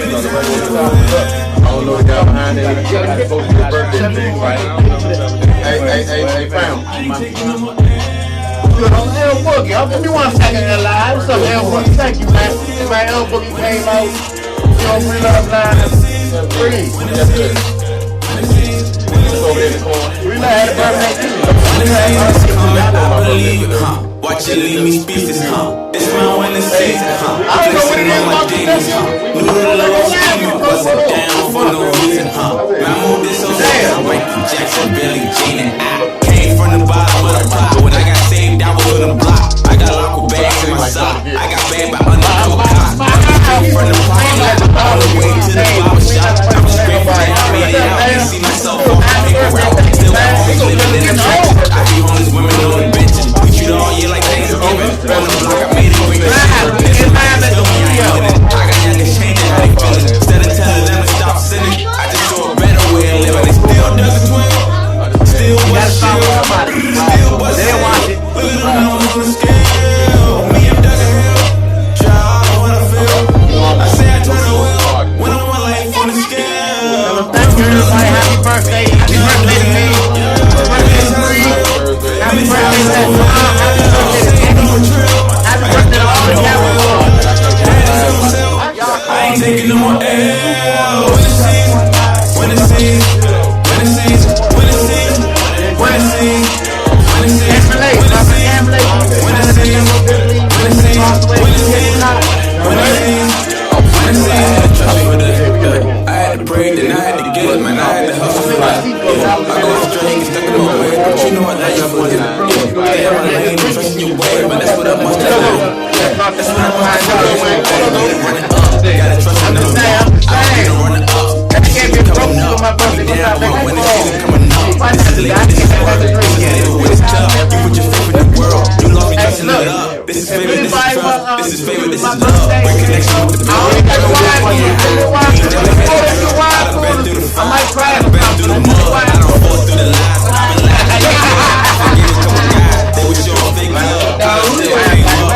don't know the guy behind it. You gotta post your birthday thing, right? Hey, fam. Good on L Boogie. I'll give me 1 second there live. What's up, L Boogie? Thank you, man. My L Boogie came out. You know, free love line. Free. That's good. Over there in the corner. We had a birthday too. I believe it, huh? Watch it leave me speechless, huh? It's my winning season, huh? I don't know what it is about the huh? New little scheme, wasn't down for no reason, huh? My mood is so down, Michael Jackson, Billie Jean, and I came from the bottom of the top. When I got saved, I was on the block. I got locked with bags in my sock. I got bad by undercover cops. Came from the parking lot all the way to the barber shop. I was screaming, I didn't see myself on the paper route. Still always living in the trenches. I be homeless women on the benches. We treat all year like Thanksgiving. On the block, I made it bring the shit. And somebody tell me I ain't winning. I got youngins changing how they feeling. Instead of telling them to stop sinning, I just show a better way of living. They still dug a twin. Still was shit. Still was shit. Living on the scale. Me, I'm dug a hill. Try all what I feel. I say I turn the wheel. When I'm my life on the scale. Thank you, everybody. Happy birthday. Happy birthday to me. Happy birthday to me. Happy birthday to all the Cowboys. I ain't taking no more L. When it sees, when it sees, when it sees, when it sees, when it sees, when it sees, when it sees, when it sees, when it sees, when it sees, when it sees. I had to pray, then I had to get it, man. I had to hustle. I go straight, stuck in my way, but you know I like your boy. Stay on my lane, trust in your way, but that's what I must do. That's what I'm trying to do. Run it up, gotta trust in them. I'm running up. Everything coming up. I'm down when the season coming up. This is late, this is work. This is when it's tough. You put your faith in the world. You lost me dressing it up. This is favorite, this is trust. This is favorite, this is love. Break connection with the people. I've been through the fire. I've been through the mud. I don't fall through the lies. I've been laughing. I gave a couple guys. They was showing fake love. I still came up. I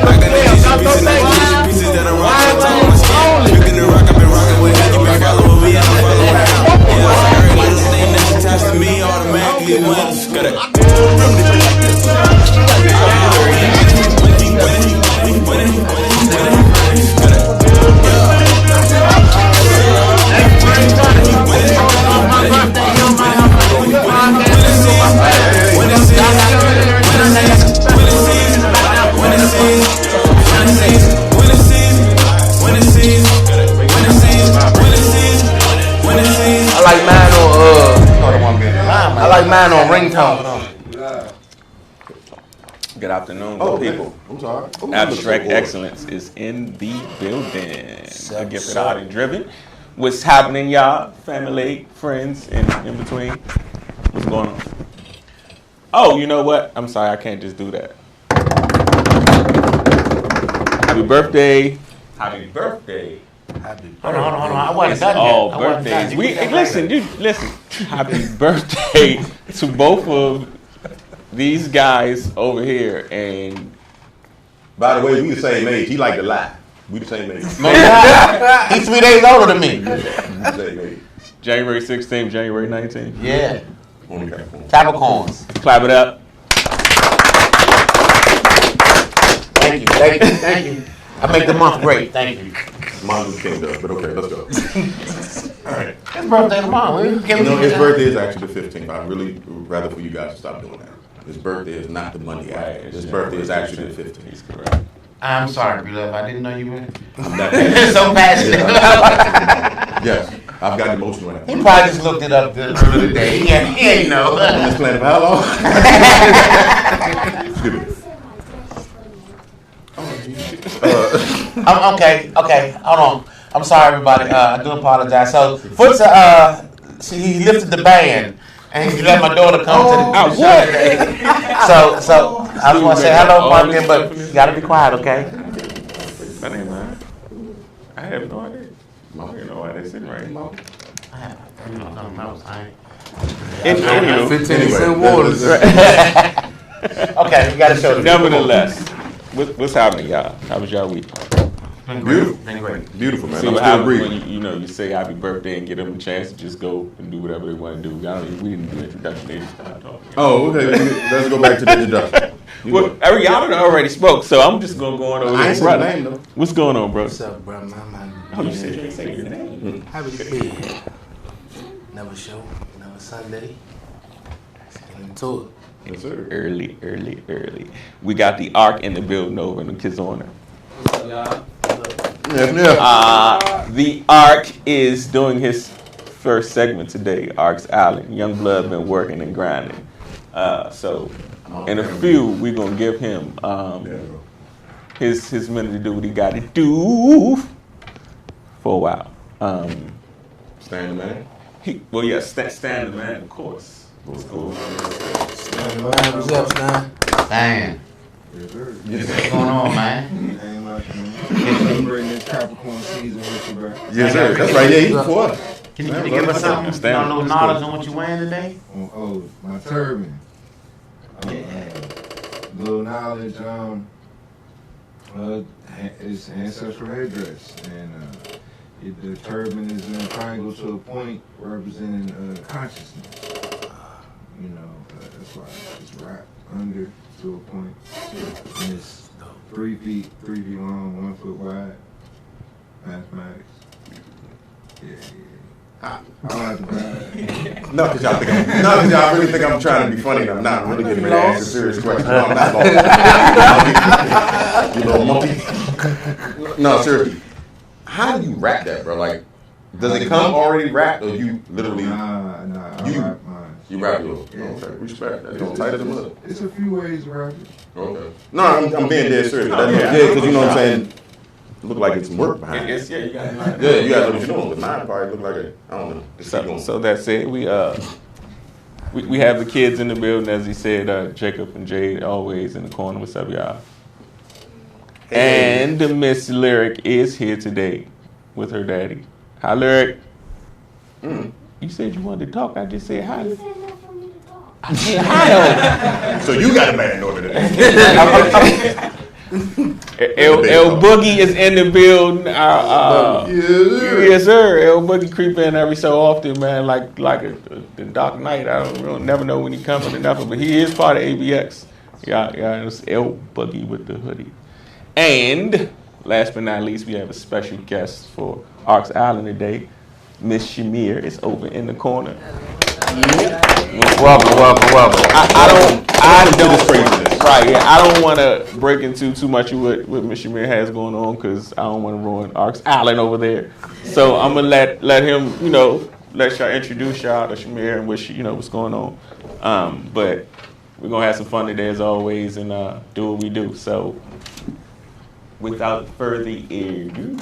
got the pieces that are rocking on my skin. You can rock, I've been rocking with you. You been following me, I don't follow around. Yeah, every little thing that's attached to me automatically wins. Gotta I like mine on ringtone. Good afternoon, good people. I'm sorry. Abstrakt Xcilence is in the building. The Gifted Out and Driven. What's happening, y'all? Family, friends, and in between. What's going on? Oh, you know what? I'm sorry, I can't just do that. Happy birthday. Happy birthday. Hold on. I wasn't done yet. All birthdays. Listen. Happy birthday to both of these guys over here. And by the way, we the same age. He like to lie. We the same age. He's 3 days older than me. Same age. January 16th, January 19th. Yeah. Capricorns. Clap it up. Thank you. I make the month great. Thank you. Martin Luther King does, but okay, let's go. All right. His birthday tomorrow. His birthday is actually the 15th. I'd really rather for you guys to stop doing that. His birthday is not the Monday after. His birthday is actually the 15th. I'm sorry, beloved. I didn't know you were I'm so passionate. Yes, I've got emotional right now. He probably just looked it up the other day. He ain't know. I'm just playing for how long? Excuse me. Okay. Hold on. I'm sorry, everybody. I do apologize. So, Foot's he lifted the band, and he let my daughter come to the show. So I just want to say hello, Martin, but you gotta be quiet, okay? That ain't mine. I have no idea. I don't know why they're sitting right here. Anyway. 15 cent waters. Okay, we gotta show them. Nevertheless, What's happening, y'all? How was y'all week? Beautiful. Been great. Beautiful, man. See I'm what still happens breathing. when you say happy birthday and give them a chance to just go and do whatever they want to do. We didn't do introduction. They just started talking. Oh, okay. Let's go back to the introduction. Well, y'all done already spoke, so I'm just gonna go on over I to ain't the said the brother. name though. What's going on, bro? What's up, bro? Oh, you said you didn't say your name. Happy to be here. Never show, never Sunday. Let's get into it. Yes, sir. Early. We got the Ark in the building over in the kids on What's up, y'all? Yeah. The Ark is doing his first segment today. Ark's Island. Young Blood been working and grinding. So in a few, we're gonna give him his minute to do what he got to do for a while. Stand man. Stand the man, of course. What's cool? What's up, Stan? Damn. What's going on, man? Ain't much, man. Celebrating this Capricorn season with you, bro. Yes, sir. That's right. Yeah, he's for us. Can you give us something? You know, a little knowledge on what you wearing today? Oh, my turban. Little knowledge, it's ancestral headdress, and the turban is in a triangle to a point representing consciousness. That's why it's wrapped under to a point, and it's 3 feet long, 1 foot wide. Mathematics. Yeah. I don't have to brag. No, because y'all really think I'm trying to be funny. And I'm not. I'm really getting ready to ask a serious question. No, I'm not lost. You little monkey. No, seriously. How do you wrap that, bro? Like, does it come already wrapped, or you literally? Nah. You- I wrap mine. You wrap yours. Yeah. Okay, respect. That's gonna tighten them up. It's a few ways to wrap it. Okay. No, I'm being dead serious. Yeah, because you know what I'm saying. Look like it's some work behind it. You got it. Yeah, you got to know what you're doing. But mine probably look like I don't know. Just keep going. So that's it. We have the kids in the building, as he said. Jacob and Jade always in the corner. What's up, y'all? And Miss Lyric is here today with her daddy. Hi, Lyric. You said you wanted to talk. I just said hi. I said hi. So you got a man in order today. El Boogie is in the building. Yes, sir. El Boogie creep in every so often, man, like the Dark Knight. We don't never know when he comes or nothing, but he is part of ABX. Yeah, it's El Boogie with the hoodie. And last but not least, we have a special guest for Ark's Island today. Miss Shamir is over in the corner. Welcome. I don't want to break into too much of what Miss Shamir has going on because I don't want to ruin Ark's Island over there. So I'm gonna let him, let y'all introduce y'all to Shamir and what's going on. But we're gonna have some fun today as always and do what we do. So without further ado,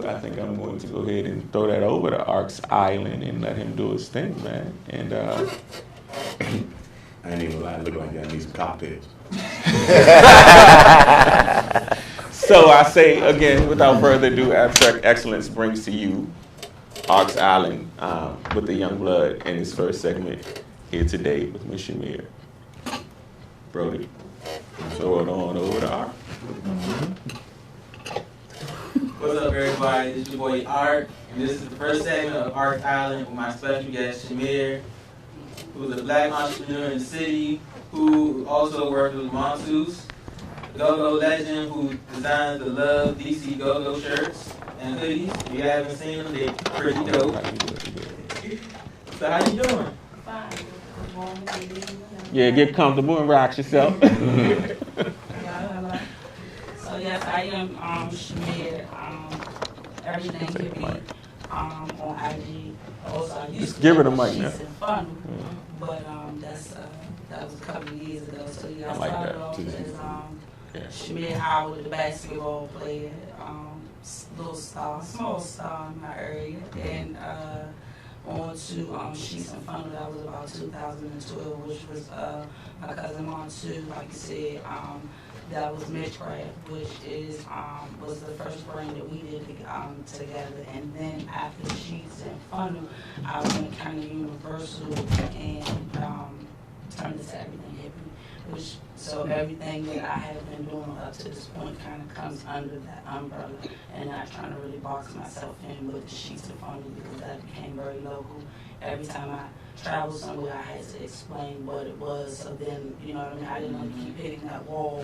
I think I'm going to go ahead and throw that over to Ark's Island and let him do his thing, man. And I ain't even lying. Look like y'all need some cocktails. so I say again, without further ado, Abstrakt Xcilence brings to you Ark's Island with the Young Blood in his first segment here today with Miss Shamir. Brody, throw it on over to Ark. What's up, everybody? This is your boy Art, and this is the first segment of Ark's Island with my special guest Shamir, who is a black entrepreneur in the city, who also works with Monsoos, go-go legend who designs the Love DC go-go shirts and hoodies. If you haven't seen them, they're pretty dope. So how you doing? Fine. Yeah, get comfortable and relax yourself. So yes, I am Shamir. Everything could be on IG. Also, I used to Give her the mic now. Sheets and Funnel, but that was a couple of years ago. So yeah, I like started that, off too. as Shamir Howard, the basketball player, little star, small star in my area, and on to Sheets and Funnel. That was about 2012, which was my cousin Montu, like you said. That was Mitchcraft, which was the first brand that we did together. And then after Sheets and Funnel, I went kind of universal and turned into Everything Hippie. So everything that I have been doing up to this point kind of comes under that umbrella, and not trying to really box myself in with the sheets in front of me, because that became very local. Every time I traveled somewhere, I had to explain what it was. So then, you know what I mean, I didn't want to keep hitting that wall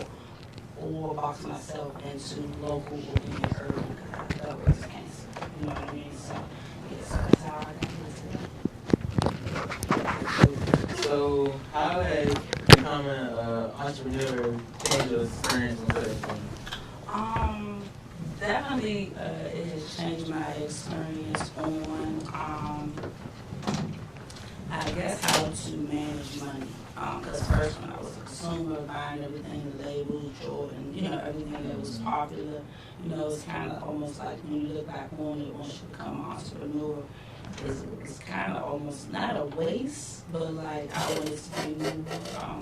or box myself into local or being urban, because that was cancer. You know what I mean? So, yeah, so that's how I got into it. So how has becoming an entrepreneur changed your experience on that? Definitely, it has changed my experience on, I guess, how to manage money. Because first, when I was a consumer, buying everything, the labels, Jordan, you know, everything that was popular, you know, it's kind of almost like when you look back on it, once you become an entrepreneur, it's kind of almost not a waste, but like I always be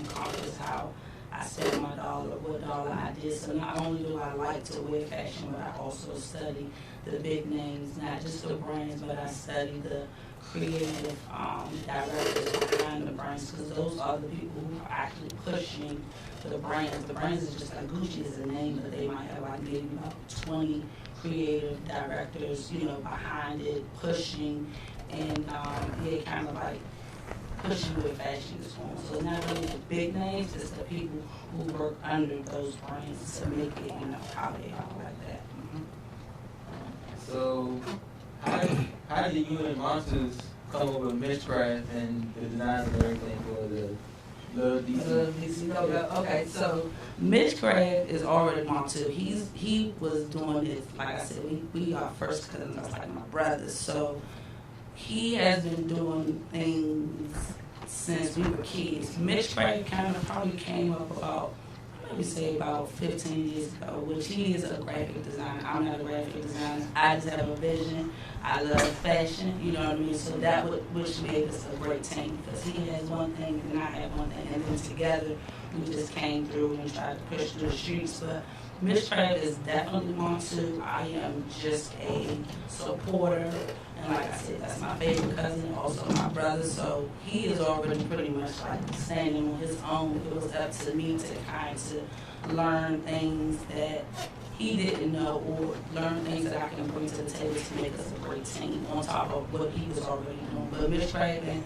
conscious how I spend my dollar, what dollar I did. So not only do I like to wear fashion, but I also study the big names, not just the brands, but I study the creative directors behind the brands, because those are the people who are actually pushing the brands. The brands is just like Gucci is a name, but they might have like maybe about 20 creative directors, you know, behind it, pushing, and kind of like pushing where fashion is going. So not only the big names, it's the people who work under those brands to make it, you know, how they are like that. So how did you and Monsters come up with Mishcraft and the designs and everything for the Love DC logo? Okay, so Mishcraft is already Montu. He was doing it, like I said, we are first cousins, that's like my brothers. So he has been doing things since we were kids. Mishcraft kind of probably came up about, maybe say about 15 years ago, which he is a graphic designer. I'm not a graphic designer. I just have a vision. I love fashion, you know what I mean? So that which made us a great team, because he has one thing and I have one thing, and then together we just came through and tried to push through the streets. But Mishcraft is definitely Montu. I am just a supporter, and like I said, that's my favorite cousin, also my brother. So he is already pretty much like standing on his own. It was up to me to kind of learn things that he didn't know, or learn things that I can bring to the table to make us a great team on top of what he was already doing. But Mishcraft and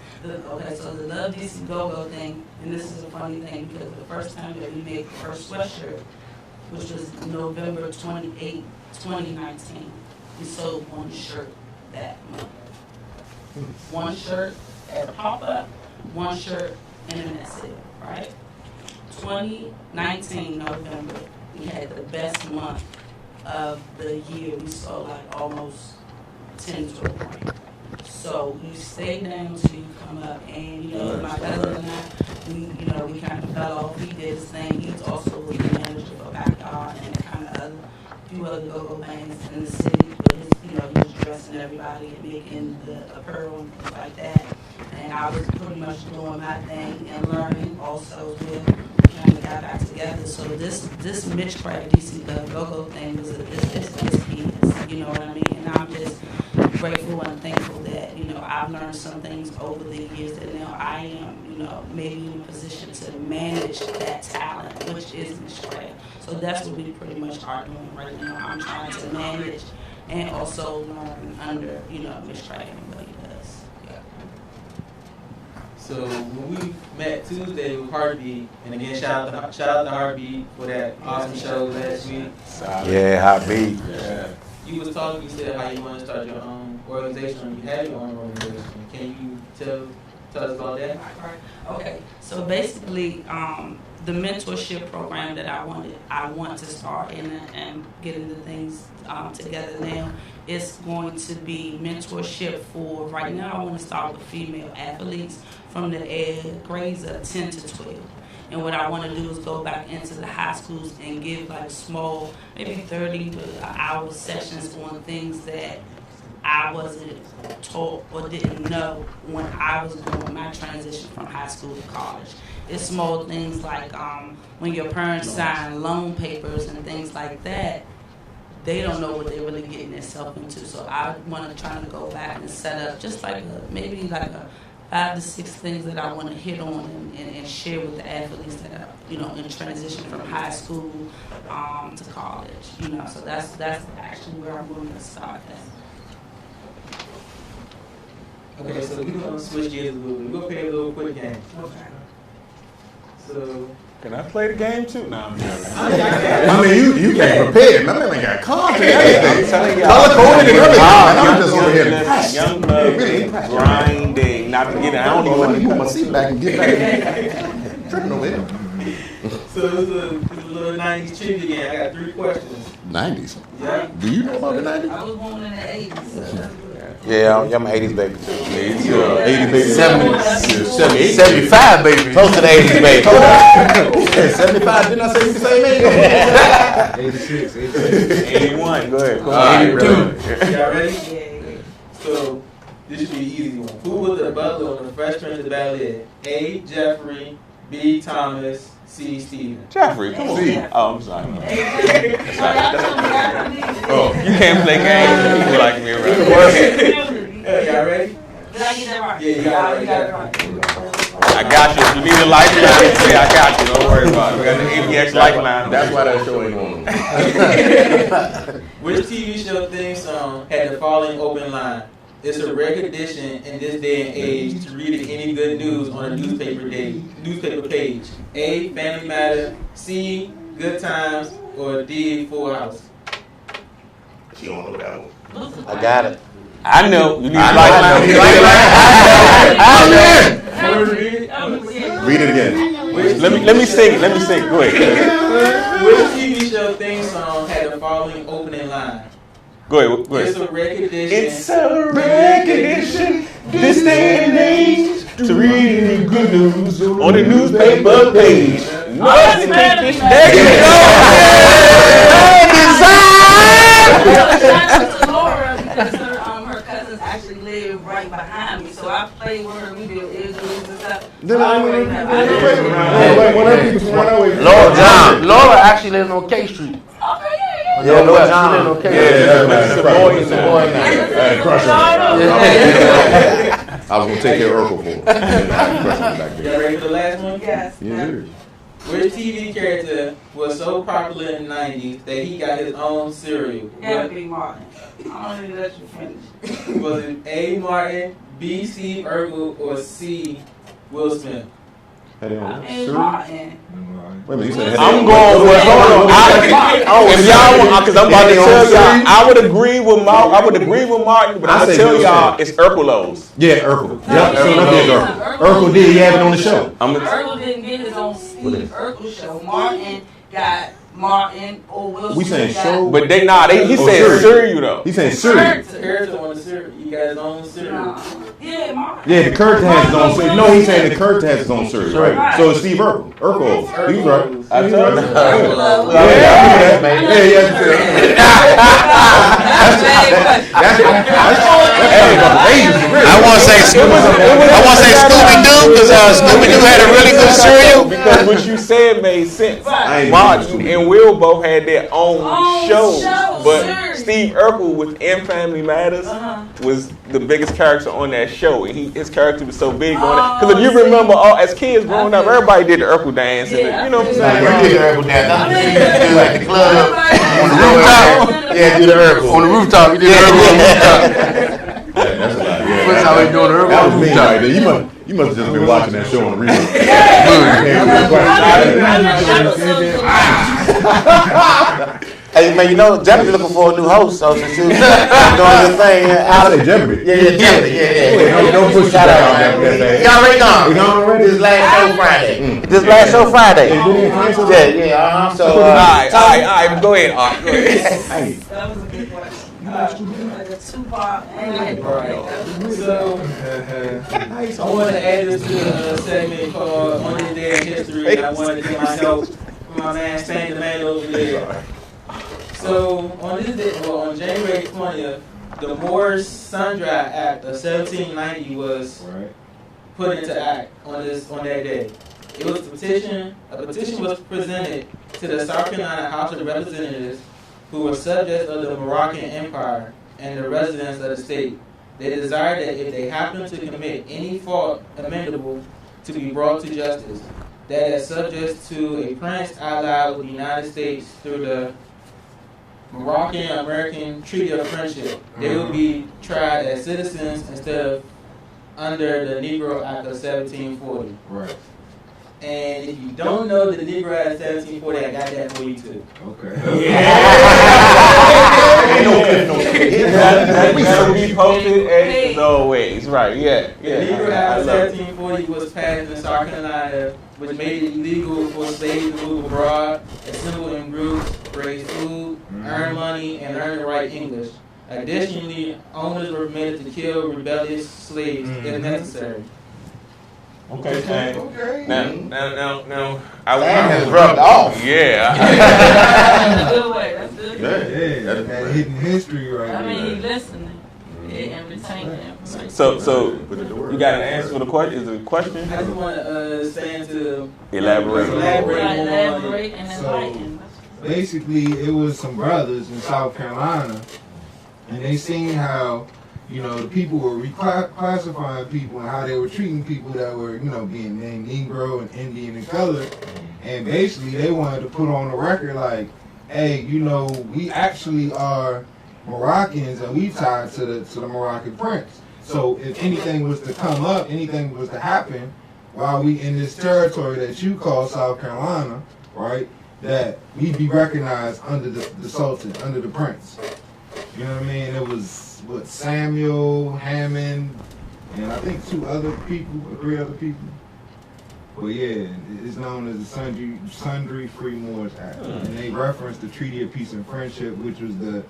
so the Love DC Go-Go thing, and this is a funny thing, because the first time that we made the first sweatshirt, which was November 28, 2019, we sold one shirt that month. One shirt at a pop-up, one shirt, internet sale, right? 2019 November, we had the best month of the year. We sold like almost 10 to a point. So you stay down till you come up, and you know, my cousin and I, we kind of fell off. He did his thing. He also was the manager for Backyard and kind of a few other go-go bands in the city. But he was dressing everybody and making the apparel and things like that. And I was pretty much doing my thing and learning also with. Kind of got back together. So this Mishcraft DC Go-Go thing was it's piece, you know what I mean? And I'm just grateful and thankful that, I've learned some things over the years that now I am, maybe in a position to manage that talent, which is Mishcraft. So that's what we pretty much are doing right now. I'm trying to manage and also learn under, Mishcraft and what he does. Yeah. So when we met Tuesday with Heartbeat, and again shout out to Heartbeat for that awesome show last week. Yeah, Heartbeat. Yeah. You was talking, you said how you want to start your own organization. You have your own organization. Can you tell us about that? Right. Okay. So basically, the mentorship program that I want to start and get into things together now, is going to be mentorship for, right now I want to start with female athletes from the grades of 10 to 12. And what I want to do is go back into the high schools and give like small, maybe 30 hour sessions on things that I wasn't taught or didn't know when I was doing my transition from high school to college. It's small things like when your parents sign loan papers and things like that, they don't know what they're really getting themselves into. So I want to try to go back and set up just like maybe like a 5 to 6 things that I want to hit on and share with the athletes that are, in transition from high school to college. So that's actually where I'm going to start that. Okay, so we're gonna switch gears a little bit. We're gonna play a little quick game. Okay. So Can I play the game too? No, I'm joking. I mean, you came prepared. My man ain't got content. I'm telling y'all. Color coded and everything. I'm just over here. Young blood, grinding, not to get it. I don't even Let want me to put my seat back and get back. Tripping over here. So it's a little 90s trivia game. I got 3 questions. 90s. Yeah. Do you know about the 90s? I was born in the 80s. Yeah, I'm an 80s baby too. 80 baby. 75 baby. Close to the 80s baby. 75. Didn't I say you the same age? 86. 81. Go ahead. Y'all ready? Yeah. So this should be an easy one. Who was the butler on the Fresh Prince of Bel-Air? A. Jeffrey, B. Thomas, C. Stephen. Jeffrey, come on. Yeah. Oh, I'm sorry. Oh. You can't play games with people like me around. Y'all ready? Did I get that right? Yeah, you got it right. I got you. If you need a lifeline, say I got you. Don't worry about it. We got the ABX lifeline. That's why that show ain't on. Which TV show theme song had the following open line? It's a rare condition in this day and age to read any good news on a newspaper page. A. Family Matter. C. Good Times. Or D. Full House. She don't know that one. I got it. I know. You need a lifeline. Read it again. Let me sing it. Go ahead. Which TV show theme song had the following opening line? Go ahead. It's a rare condition. It's a rare condition this day and age to read any good news on the newspaper page. Nothing there you Shout out to Laura because her cousins actually live right behind me, so I play with her. We do interviews and stuff. Laura actually lives on K Street. Yeah, Laura John. She lives on K Street. I was gonna take care of Urkel for her. Y'all ready for the last one? Yes. Which TV character was so popular in the 90s that he got his own cereal? Gotta be Martin. I don't even let you finish. Was it A. Martin, B. Steve Urkel, or C. Will Smith? Hey, Martin. Wait a minute, you said I'm going with if y'all want, because I'm about to tell y'all, I would agree with Martin, but I'm gonna tell y'all it's Urkelos. Yeah, Urkel. Yep, Urkel did. He had it on the show. Urkel didn't get his own Steve Urkel show. Martin got Martin or Will Smith. We saying show, But he said cereal though. He saying cereal. The character on the cereal. He got his own cereal. Yeah, Martin. Yeah, the character has his own cereal. No, he's saying the character has his own cereal, right? So it's Steve Urkel. Urkel. He's right. I told you. I want to say Scooby Doo because Scooby Doo had a really good cereal. Because what you said made sense. Martin and Will both had their own shows, but Steve Urkel within Family Matters was the biggest character on that show, and his character was so big on it. Because if you remember, as kids growing up, everybody did the Urkel dance, and you know what I'm saying? You did the Urkel dance. Do at the club on the rooftop. Yeah, do the Urkel on the rooftop. You did the Urkel on the rooftop. That's a lot. That's how we doing the Urkel. That was me right there. You must have just been watching that show on the rerun. Hey man, Jeopardy looking for a new host, so since you're doing your thing, I say Jeopardy. Yeah, Jeopardy, yeah. Don't push that out. Y'all already gone. This last show Friday. Yeah. So, all right. Go ahead, Art. Go ahead. That was a good question. Like a Tupac. So, I want to add this to a segment called On This Day in History, and I wanted to get my help from my man Stan the Man over there. So, on this day, on January 20th, the Morris Sundry Act of 1790 was put into act on that day. It was a petition was presented to the South Carolina House of Representatives, who were subjects of the Moroccan Empire and the residents of the state, They desire that if they happen to commit any fault amendable to be brought to justice, that is subject to a prince allied with the United States through the Moroccan-American Treaty of Friendship, they will be tried as citizens instead of under the Negro Act of 1740. Right. And if you don't know the Negro Act of 1740, I got that for you too. Okay. That'll be posted as always. Right, yeah. The Negro Act of 1740 was passed in South Carolina, which made it illegal for slaves to move abroad, assemble in groups, raise food, earn money, and learn to write English. Additionally, owners were permitted to kill rebellious slaves if necessary. Okay, Stan. Okay. Now, Stan has rubbed off. Yeah. That's a good way. That's good. Yeah, that hidden history right I mean, there. he listening and retaining information. So you got an answer for the question? Is it a question? I just want to stand to Elaborate. Elaborate and So- enlighten. Basically, it was some brothers in South Carolina, and they seen how, you know, the people were reclassifying people and how they were treating people that were, you know, being named Negro and Indian and colored. And basically, they wanted to put on the record like, hey, you know, we actually are Moroccans and we tied to the Moroccan prince. So if anything was to come up, anything was to happen while we in this territory that you call South Carolina, right, that we'd be recognized under the Sultan, under the prince. You know what I mean? It was, what, Samuel, Hammond, and I think 2 other people, or 3 other people. But yeah, it's known as the Sundry Free Moors Act. And they referenced the Treaty of Peace and Friendship, which was the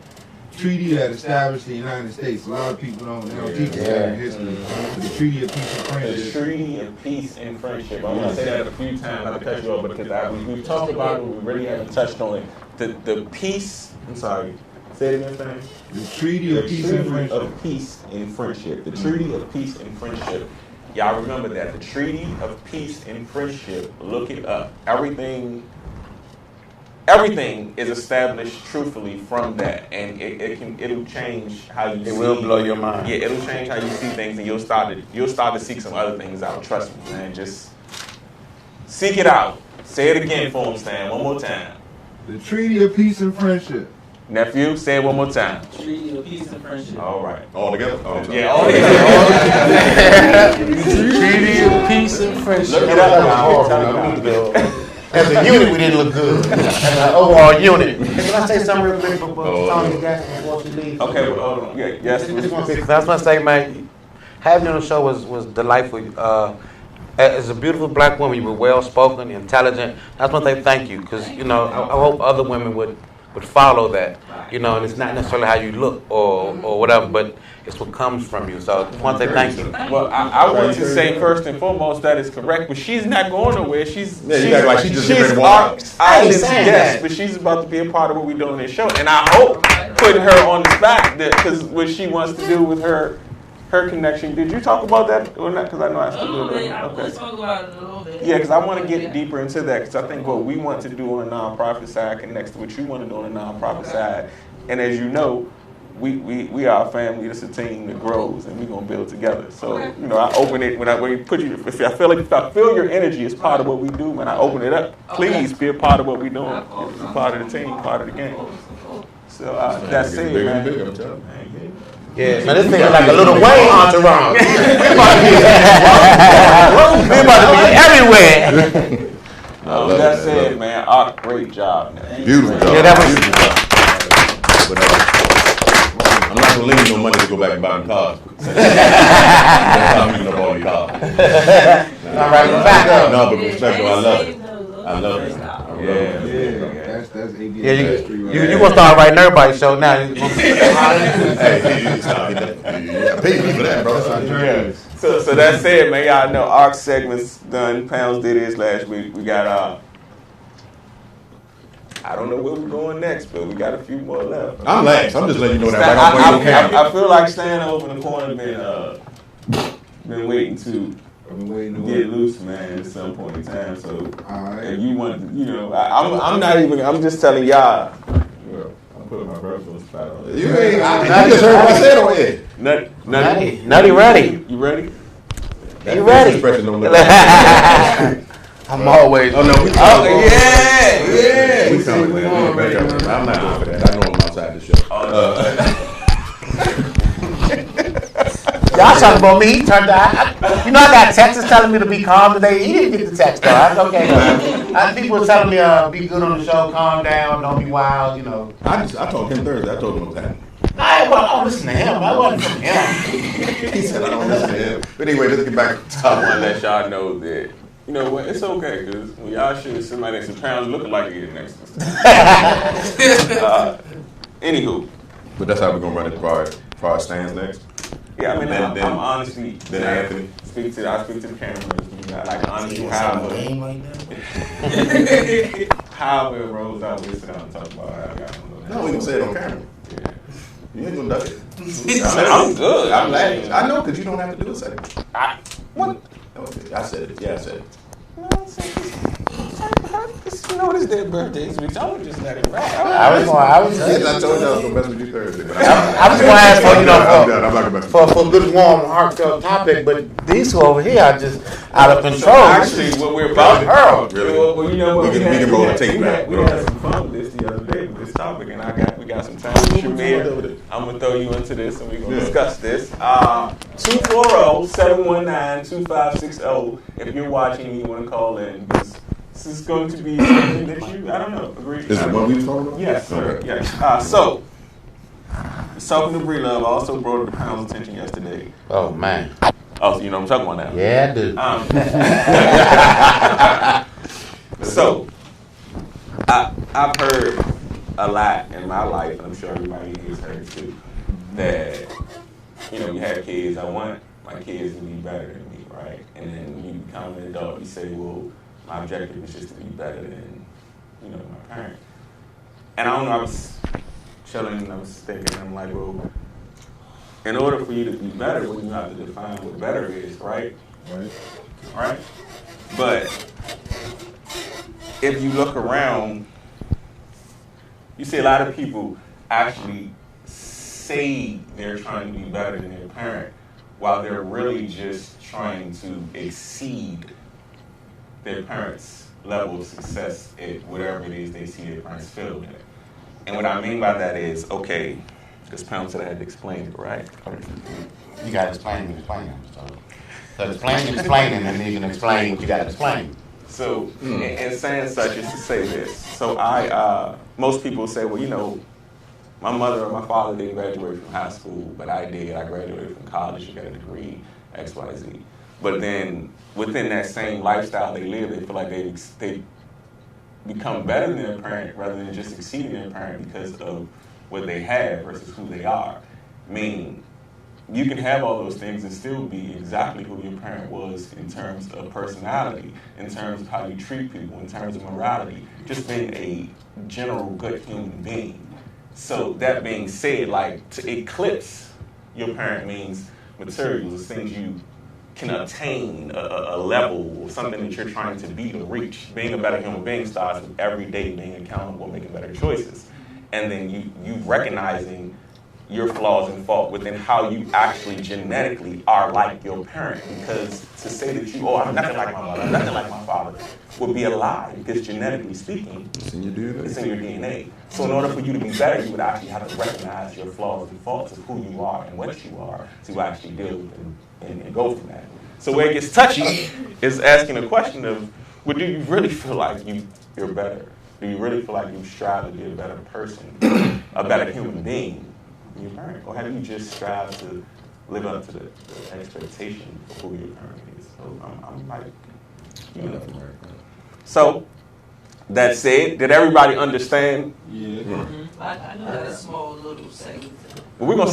treaty that established the United States. A lot of people don't teach that in history. The Treaty of Peace and The Friendship. Treaty of Peace and Friendship. I'm going to say that a few times, not to cut you off, because we've talked about it, we really haven't touched on it. The peace, I'm sorry, say it again, Sam. The Treaty of Peace and Friendship. Of Peace and Friendship. The Treaty of Peace and Friendship. Y'all remember that. The Treaty of Peace and Friendship. Look it up. Everything is established truthfully from that, and it'll change how you see. It will blow your mind. Yeah, it'll change how you see things, and you'll start to seek some other things out. Trust me, man. Just seek it out. Say it again for him, Stan. One more time. The Treaty of Peace and Friendship. Nephew, say it one more time. Treaty of Peace and Friendship. All right. All together? Oh, sorry. Yeah, all together. Treaty of Peace and Friendship. Look it up. As a unit, we didn't look good. As an overall unit. Can I say something real quick before Tony Jackson before she leaves? Okay, well, hold on. Yeah, yes. I was going to say, man, having you on the show was delightful. As a beautiful black woman, you were well spoken, intelligent. I just want to say thank you, because I hope other women would follow that. And it's not necessarily how you look or whatever, but it's what comes from you. So I just want to say thank you. Well, I want to say first and foremost that is correct, but she's not going nowhere. She's just Island's guest, but she's about to be a part of what we do on this show, and I hope putting her on the spot because what she wants to do with her connection. Did you talk about that or not? Because I know I still do that. I will talk about it a little bit. Yeah, because I want to get deeper into that, because I think what we want to do on the nonprofit side connects to what you want to do on the nonprofit side. And as you know, we are a family. It's a team that grows, and we're gonna build together. So I open it when we put you. If I feel your energy as part of what we do, when I open it up, please be a part of what we're doing. Be part of the team, part of the game. So that's it, man. Yeah, man, this thing is like a little Wayne entourage. We about to be everywhere. That's it, man. Great job, man. Beautiful job. Yeah, that was. But, I'm not going to lend you no money to go back and buy them cars. I'm using up all your cars. All right, we're back up. No, but respect, though, I love it. I love it. That's ABS Yeah, history right you gonna start writing everybody's show now. Hey, pay me for that, bro. So that's it, man. Y'all know ARC segment's done. Pounds did his last week. We got I don't know where we're going next, but we got a few more left. I'm last. I'm just letting you know that right on camera. I feel like standing over in the corner been waiting to get loose, man, at some point in time. So if you want, I'm not even. I'm just telling y'all. I'm putting my personal spot on it. You ain't. I just heard what I said on it. Nutty ready. You ready? You ready? Expression don't look I'm always. Oh no, we Yeah. we coming, man. We back up. I'm not going for that. I know I'm outside the show. Y'all talking about me? He turned out. I got texts telling me to be calm today. He didn't get the text though. That's okay. People were telling me be good on the show, calm down, don't be wild. I told him Thursday. I told him what's happening. I don't listen to him. I wasn't from him. He said I don't listen to him. But anyway, let's get back to I top want to one. let y'all know that, you know what, it's okay, because when y'all shoot somebody that's in pounds looking like it next to us. Anywho. But that's how we're going to run it for our stands next. Yeah, I mean, Then I'm honestly, then Anthony. I speak to the camera. Like, honestly, Game like that? how it rolls out, we sit down and talk about how I got on. No, we going to say it on camera. Yeah. You ain't going to duck it. I'm good. I'm laughing. I know, because you don't have to do a second. What? Okay, I said it. Yeah, I said it. You know, it's their birthdays, we don't just let it rap. I was Yes, I told you I was going to mess with you Thursday. But I was going to ask for, I'm done. I'm not going to mess with you. for a good, warm, heartfelt topic, but these two over here are just out of control. Actually, what we're about to Really? well, you know what? We can roll the tape back. We had some fun with this the other day with this topic, and we got some time. Shamir, I'm gonna throw you into this, and we're gonna discuss this. 240-719-2560. If you're watching, and you want to call in, because this is going to be something that I don't know, agree? Is it what we was talking about? Yes, sir. Okay. Yes. So, talking to Bree Love, I also brought it to Pound's attention yesterday. Oh, man. Oh, so you know what I'm talking about now? Yeah, I do. So, I've heard a lot in my life, and I'm sure everybody has heard too, that, you have kids, I want my kids to be better than me, right? And then when you become an adult, you say, well, my objective is just to be better than, my parent. And I don't know, I was chilling and I was thinking, I'm like, well, in order for you to be better, well, you have to define what better is, right? Right? But if you look around, you see a lot of people actually say they're trying to be better than their parent while they're really just trying to exceed their parents' level of success at whatever it is they see their parents fail at. And what I mean by that is, okay, because Pound said I had to explain it, right? You got to explain. So explaining, and then you can explain what you got to explain. So, in saying such is to say this. So most people say, well, my mother or my father didn't graduate from high school, but I did. I graduated from college, got a degree, X, Y, Z. But then within that same lifestyle they live, they feel like they become better than their parent rather than just exceeding their parent because of what they have versus who they are. Meaning, you can have all those things and still be exactly who your parent was in terms of personality, in terms of how you treat people, in terms of morality, just being a general good human being. So that being said, like to eclipse your parent means materials, things you can attain, a level or something that you're trying to beat or reach. Being a better human being starts with every day being accountable, making better choices. And then you recognizing your flaws and fault within how you actually genetically are like your parent. Because to say that I'm nothing like my mother, I'm nothing like my father, would be a lie. Because genetically speaking, It's in your DNA. it's in your DNA. So in order for you to be better, you would actually have to recognize your flaws and faults of who you are and what you are to actually deal with them and go from that. So where it gets touchy is asking a question of, well, do you really feel like you're better? Do you really feel like you strive to be a better person, a better human being than your parent? Or have you just strived to live up to the expectation of who your parent is? So I'm like, So, that said, did everybody understand? I know that small little segment. Well, we can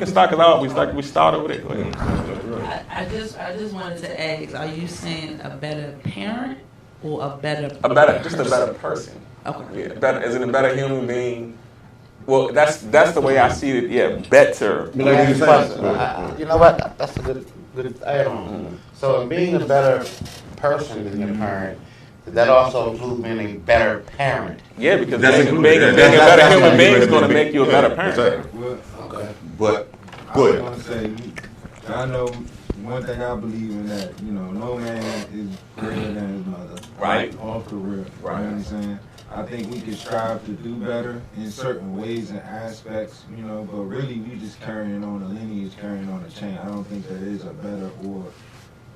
start because we start over there. Go ahead. I just wanted to ask: are you saying a better parent or a better person? Okay. Yeah, better, as in a better human being. Well, that's the way I see it. Yeah, better. You know what? That's a good add-on. So being a better person than your parent, that also includes being a better parent. Yeah, because That's being a included. better human being is going to make you a better parent. Exactly. Okay. But Go ahead. I want to say, I know one thing I believe in that, no man is greater than his mother. Right. Off the rip. Right. You know what I'm saying? I think we can strive to do better in certain ways and aspects, but really we just carrying on a lineage, carrying on a chain. I don't think there is a better or,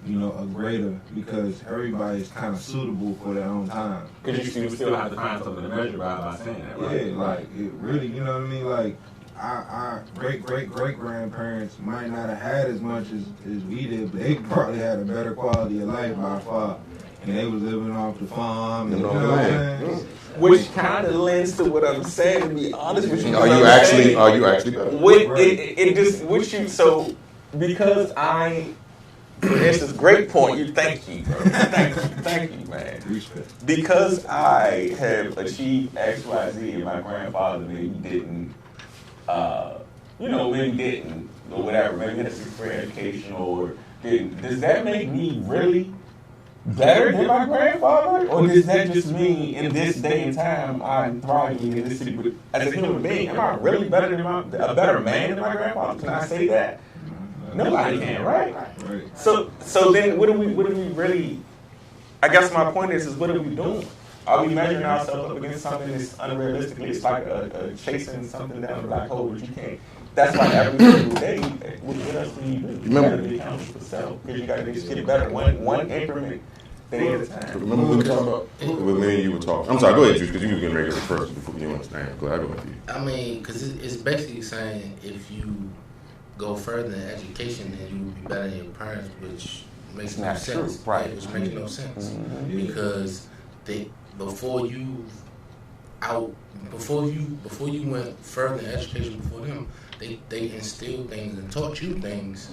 a greater, because everybody is kind of suitable for their own time. Because you still have to find something to measure by saying that, right? Yeah, like, it really, you know what I mean? Like, our great-great-great-grandparents might not have had as much as we did, but they probably had a better quality of life by far. And they was living off the farm, and you know what I'm saying? Which kind of lends to what I'm saying, to be honest with you. Are you actually better? So, because this is great point. Thank you, bro. Thank you, man. Respect. Because I have achieved X, Y, Z, and my grandfather maybe didn't, or whatever, maybe that's for education or didn't. Does that make me really better than my grandfather? Or does that just mean in this day and time I'm thriving in this city? But as a human being, am I really better than a better man than my grandfather? Can I say that? Nobody can, right? So then what do we really, I guess my point is what are we doing? Are we measuring ourselves up against something that's unrealistically? It's like chasing something down the black hole, but you can't. That's why every single day, what else do you do? You gotta be accountable for self, because you gotta just get better, one increment day at a time. Remember we were talking about, with me and you were talking. I'm sorry, go ahead, Juice, because you were getting ready to go first before you understand. Go ahead, I'll go with you. I mean, because it's basically saying if you go further in education, then you will be better than your parents, which makes no sense. Right. Which makes no sense. Because before you went further in education before them, they instilled things and taught you things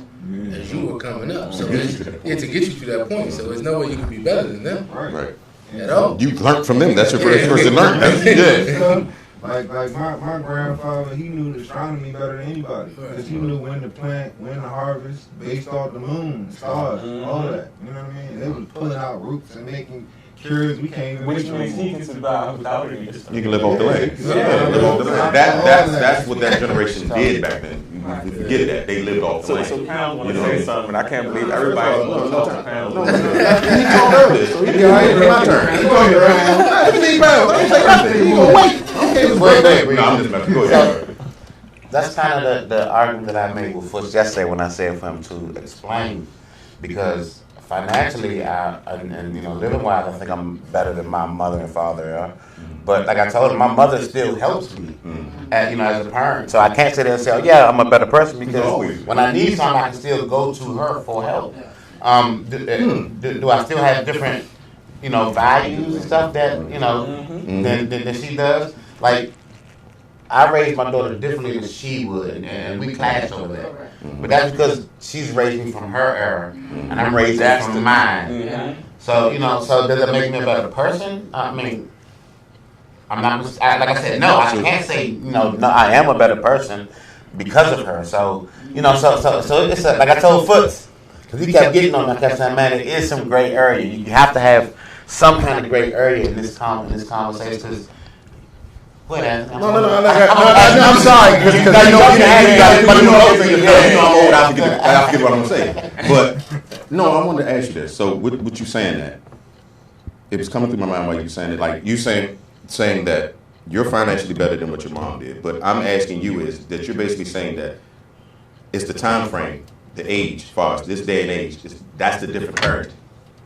as you were coming up. So to get you to that point, so there's no way you can be better than them. Right. At all. You learned from them. That's your first person learned. Yeah. Like my grandfather, he knew astronomy better than anybody, because he knew when to plant, when to harvest, based off the moon, stars, all that. You know what I mean? They was pulling out roots and making cures we can't even. Which means he can survive without it. You can live off the land. Live off the land. That's what that generation did back then. You forget that. They lived off the land. So Pound want to say something, and I can't believe everybody wants to Pound. He talked earlier, so he my turn. He going around. He gonna wait. No, I'm just messing. Go ahead. That's kind of the argument that I made with Fuchs yesterday when I said for him to explain, because financially, living wise, I think I'm better than my mother and father. But like I told him, my mother still helps me, as a parent. So I can't sit there and say, "Oh yeah, I'm a better person," because when I need something, I can still go to her for help. Do I still have different, values and stuff that than she does? Like, I raised my daughter differently than she would, and we clash over that. But that's because she's raised me from her era, and I'm raised from mine. So, so does it make me a better person? I mean, I'm not, like I said, no, I can't say, no, I am a better person because of her. So, so it's like I told Foots, because he kept getting on me, I kept saying, man, it is some gray area. You have to have some kind of gray area in this conversation, because No, I'm sorry, because I'm old. I forget what I'm saying. But no, I wanted to ask you this. So, what you saying that it was coming through my mind while you were saying it, like you saying that you're financially better than what your mom did. But I'm asking you is that you're basically saying that it's the time frame, the age, as far as this day and age, that's the different parenting.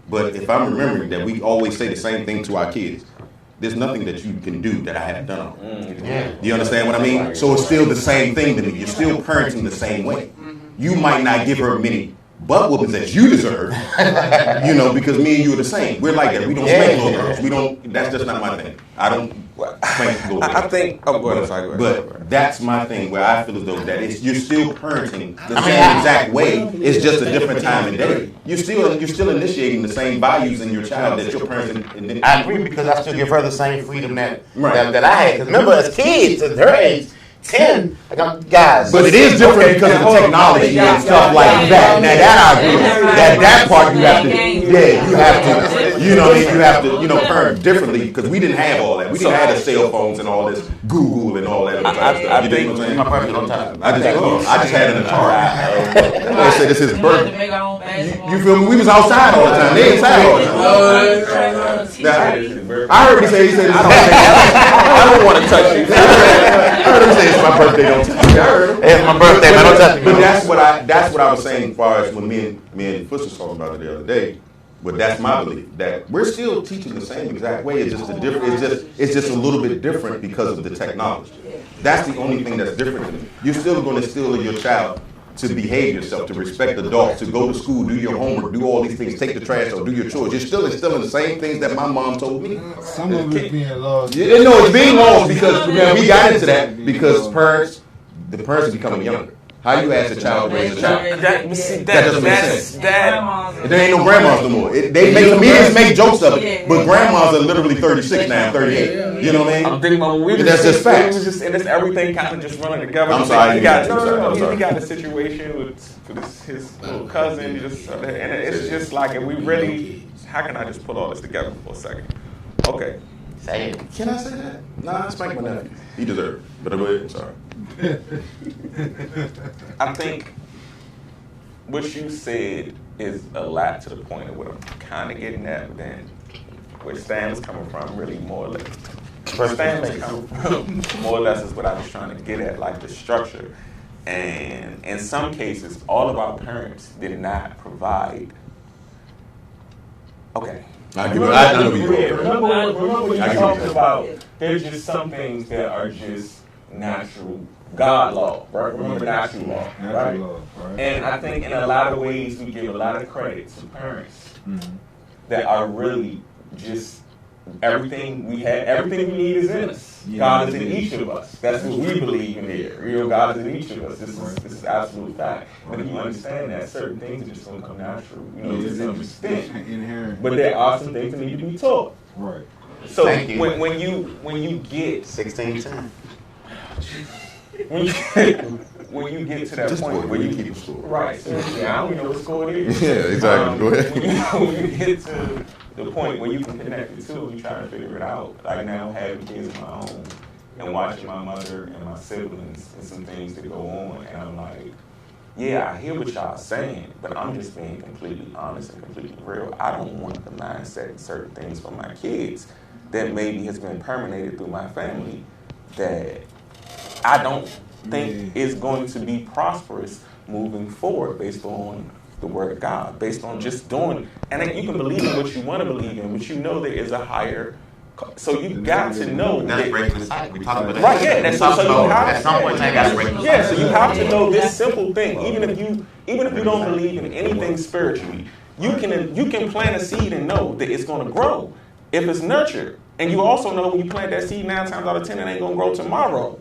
But if I'm remembering that we always say the same thing to our kids. There's nothing that you can do that I haven't done. Do you understand what I mean? So it's still the same thing to me. You're still parenting the same way. You might not give her many butt whoopings that you deserve, because me and you are the same. We're like that. We don't spank little girls. We don't. That's just not my thing. I don't spank little girls. I think. Oh, go ahead. But that's my thing, where I feel as though that you're still parenting the same exact way. It's just a different time and day. You're still initiating the same values in your child that your parents. I agree, because I still give her the same freedom that I had. Because remember, as kids, at her age, 10, guys. But it is different because of the technology and stuff like that. Now that I agree. That part you have to. Yeah, You know what I mean? You have to, parent differently because we didn't have all that. We didn't have the cell phones and all this Google and all that other type of stuff. You know what I'm saying? My birthday don't time. I just had an Atari. I said this is his birthday. You feel me? We was outside all the time. They inside all the time. I heard he said I don't want to touch you. I heard him say it's my birthday. Don't touch me. I heard him. It's my birthday, man. Don't touch me. But that's what I was saying as far as when me and Fuss was talking about it the other day. But that's my belief that we're still teaching the same exact way. It's just it's just a little bit different because of the technology. That's the only thing that's different. You're still going to instill in your child to behave yourself, to respect adults, to go to school, do your homework, do all these things, take the trash out, do your chores. You're still instilling the same things that my mom told me. Some of it's being lost. Yeah, no, it's being lost because we got into that because the parents are becoming younger. How you ask a child to raise a child? That doesn't make sense. There ain't no grandmas no more. Comedians make jokes of it, but grandmas are literally 36 now, 38. You know what I mean? I'm thinking about that's just facts. And it's everything kind of just running together. I'm sorry. He got a situation with his little cousin, and it's just like, and we really, how can I just put all this together for a second? Okay. Say it. Can I say that? Nah, spank my nephew. He deserves it. But go ahead. I'm sorry. I think what you said is a lot to the point of what I'm kind of getting at, but then where Stan was coming from, really more or less. Where Stan was coming from, more or less is what I was trying to get at, like the structure. And in some cases, all of our parents did not provide. Okay. Remember when you talked about there's just some things that are just natural God law, right? Remember natural law, right? And I think in a lot of ways we give a lot of credit to parents that are really just everything we need is in us. God is in each of us. That's what we believe in here. Real God is in each of us. This is absolute fact. But if you understand that, certain things are just going to come natural. It's interesting. But there are some things that need to be taught. Right. So when you get 16:10. when you get to that just point where you keep the score. Right. So, I don't even know what score it is. Yeah, exactly. Go ahead. When you get to the point where you can connect the two, you try to figure it out. Like now having kids of my own and watching my mother and my siblings and some things that go on, and I'm like, yeah, I hear what y'all saying, but I'm just being completely honest and completely real. I don't want the mindset and certain things for my kids that maybe has been permeated through my family that I don't think is going to be prosperous moving forward based on the word of God, based on just doing, and then you can believe in what you want to believe in, but you know there is a higher, so you got to know That's breaking the cycle. We talked about that. Right, yeah, that's so you have at some point in time, got to break the cycle. Yeah, so you have to know this simple thing. Even if you don't believe in anything spiritually, you can plant a seed and know that it's going to grow if it's nurtured. And you also know when you plant that seed 9 times out of 10, it ain't going to grow tomorrow.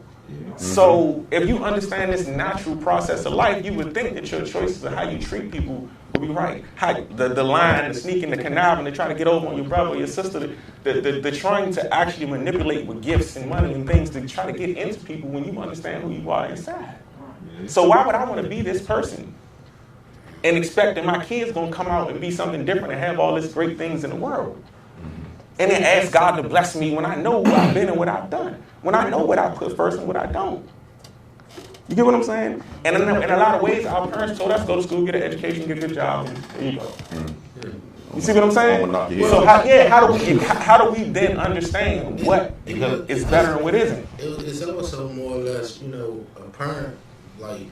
So if you understand this natural process of life, you would think that your choices of how you treat people will be right. How the lying, the sneaking, the conniving, the trying to get over on your brother or your sister, the trying to actually manipulate with gifts and money and things to try to get into people when you understand who you are inside. So why would I want to be this person and expect that my kid's going to come out and be something different and have all these great things in the world? And then ask God to bless me when I know who I've been and what I've done. When I know what I put first and what I don't. You get what I'm saying? And in a lot of ways, our parents told us to go to school, get an education, get a good job, and there you go. You see what I'm saying? So how do we then understand what is better and what isn't? It's also more or less, a parent, like,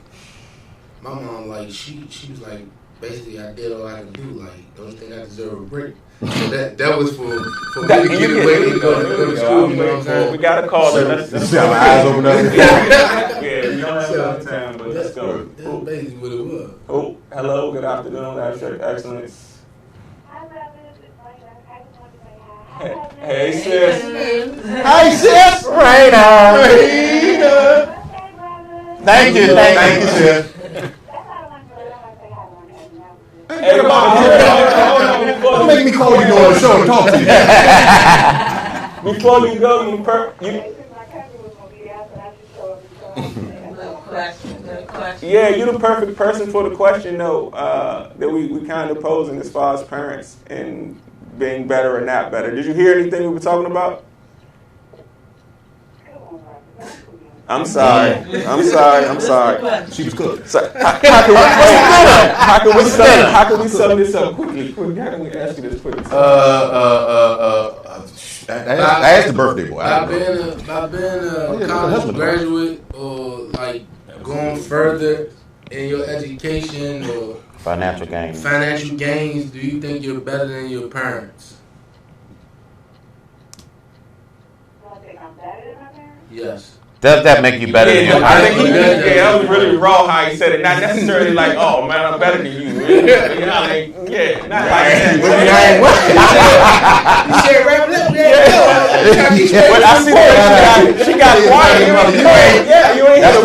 my mom, like, she was like, basically, I did all I could do. Like, don't you think I deserve a break? So that was for me to get away and go to school. You know what I'm saying? We got to call it. You see how my eyes open up? Yeah, we don't have a lot of time, but let's go. That's basically what it was. Oh, hello, good afternoon, Abstrakt Xcilence. Hey, sis. Hey, sis. Raina. Thank you, sis. Hey, Don't make me call you on the show and talk to you. Before you go, yeah, you're the perfect person for the question, though, that we kind of posing as far as parents and being better or not better. Did you hear anything we were talking about? I'm sorry. She was cooked. So, how can we sum this up quickly? How can we ask you this quickly? I asked the birthday boy. By being a college graduate or like going further in your education or Financial gains. Do you think you're better than your parents? Yes. Does that make you better than your I think parents? that was really raw how he said it. Not necessarily like, oh man, I'm better than you. Not like that. You said rap up, But I see that she got quiet. You ain't had a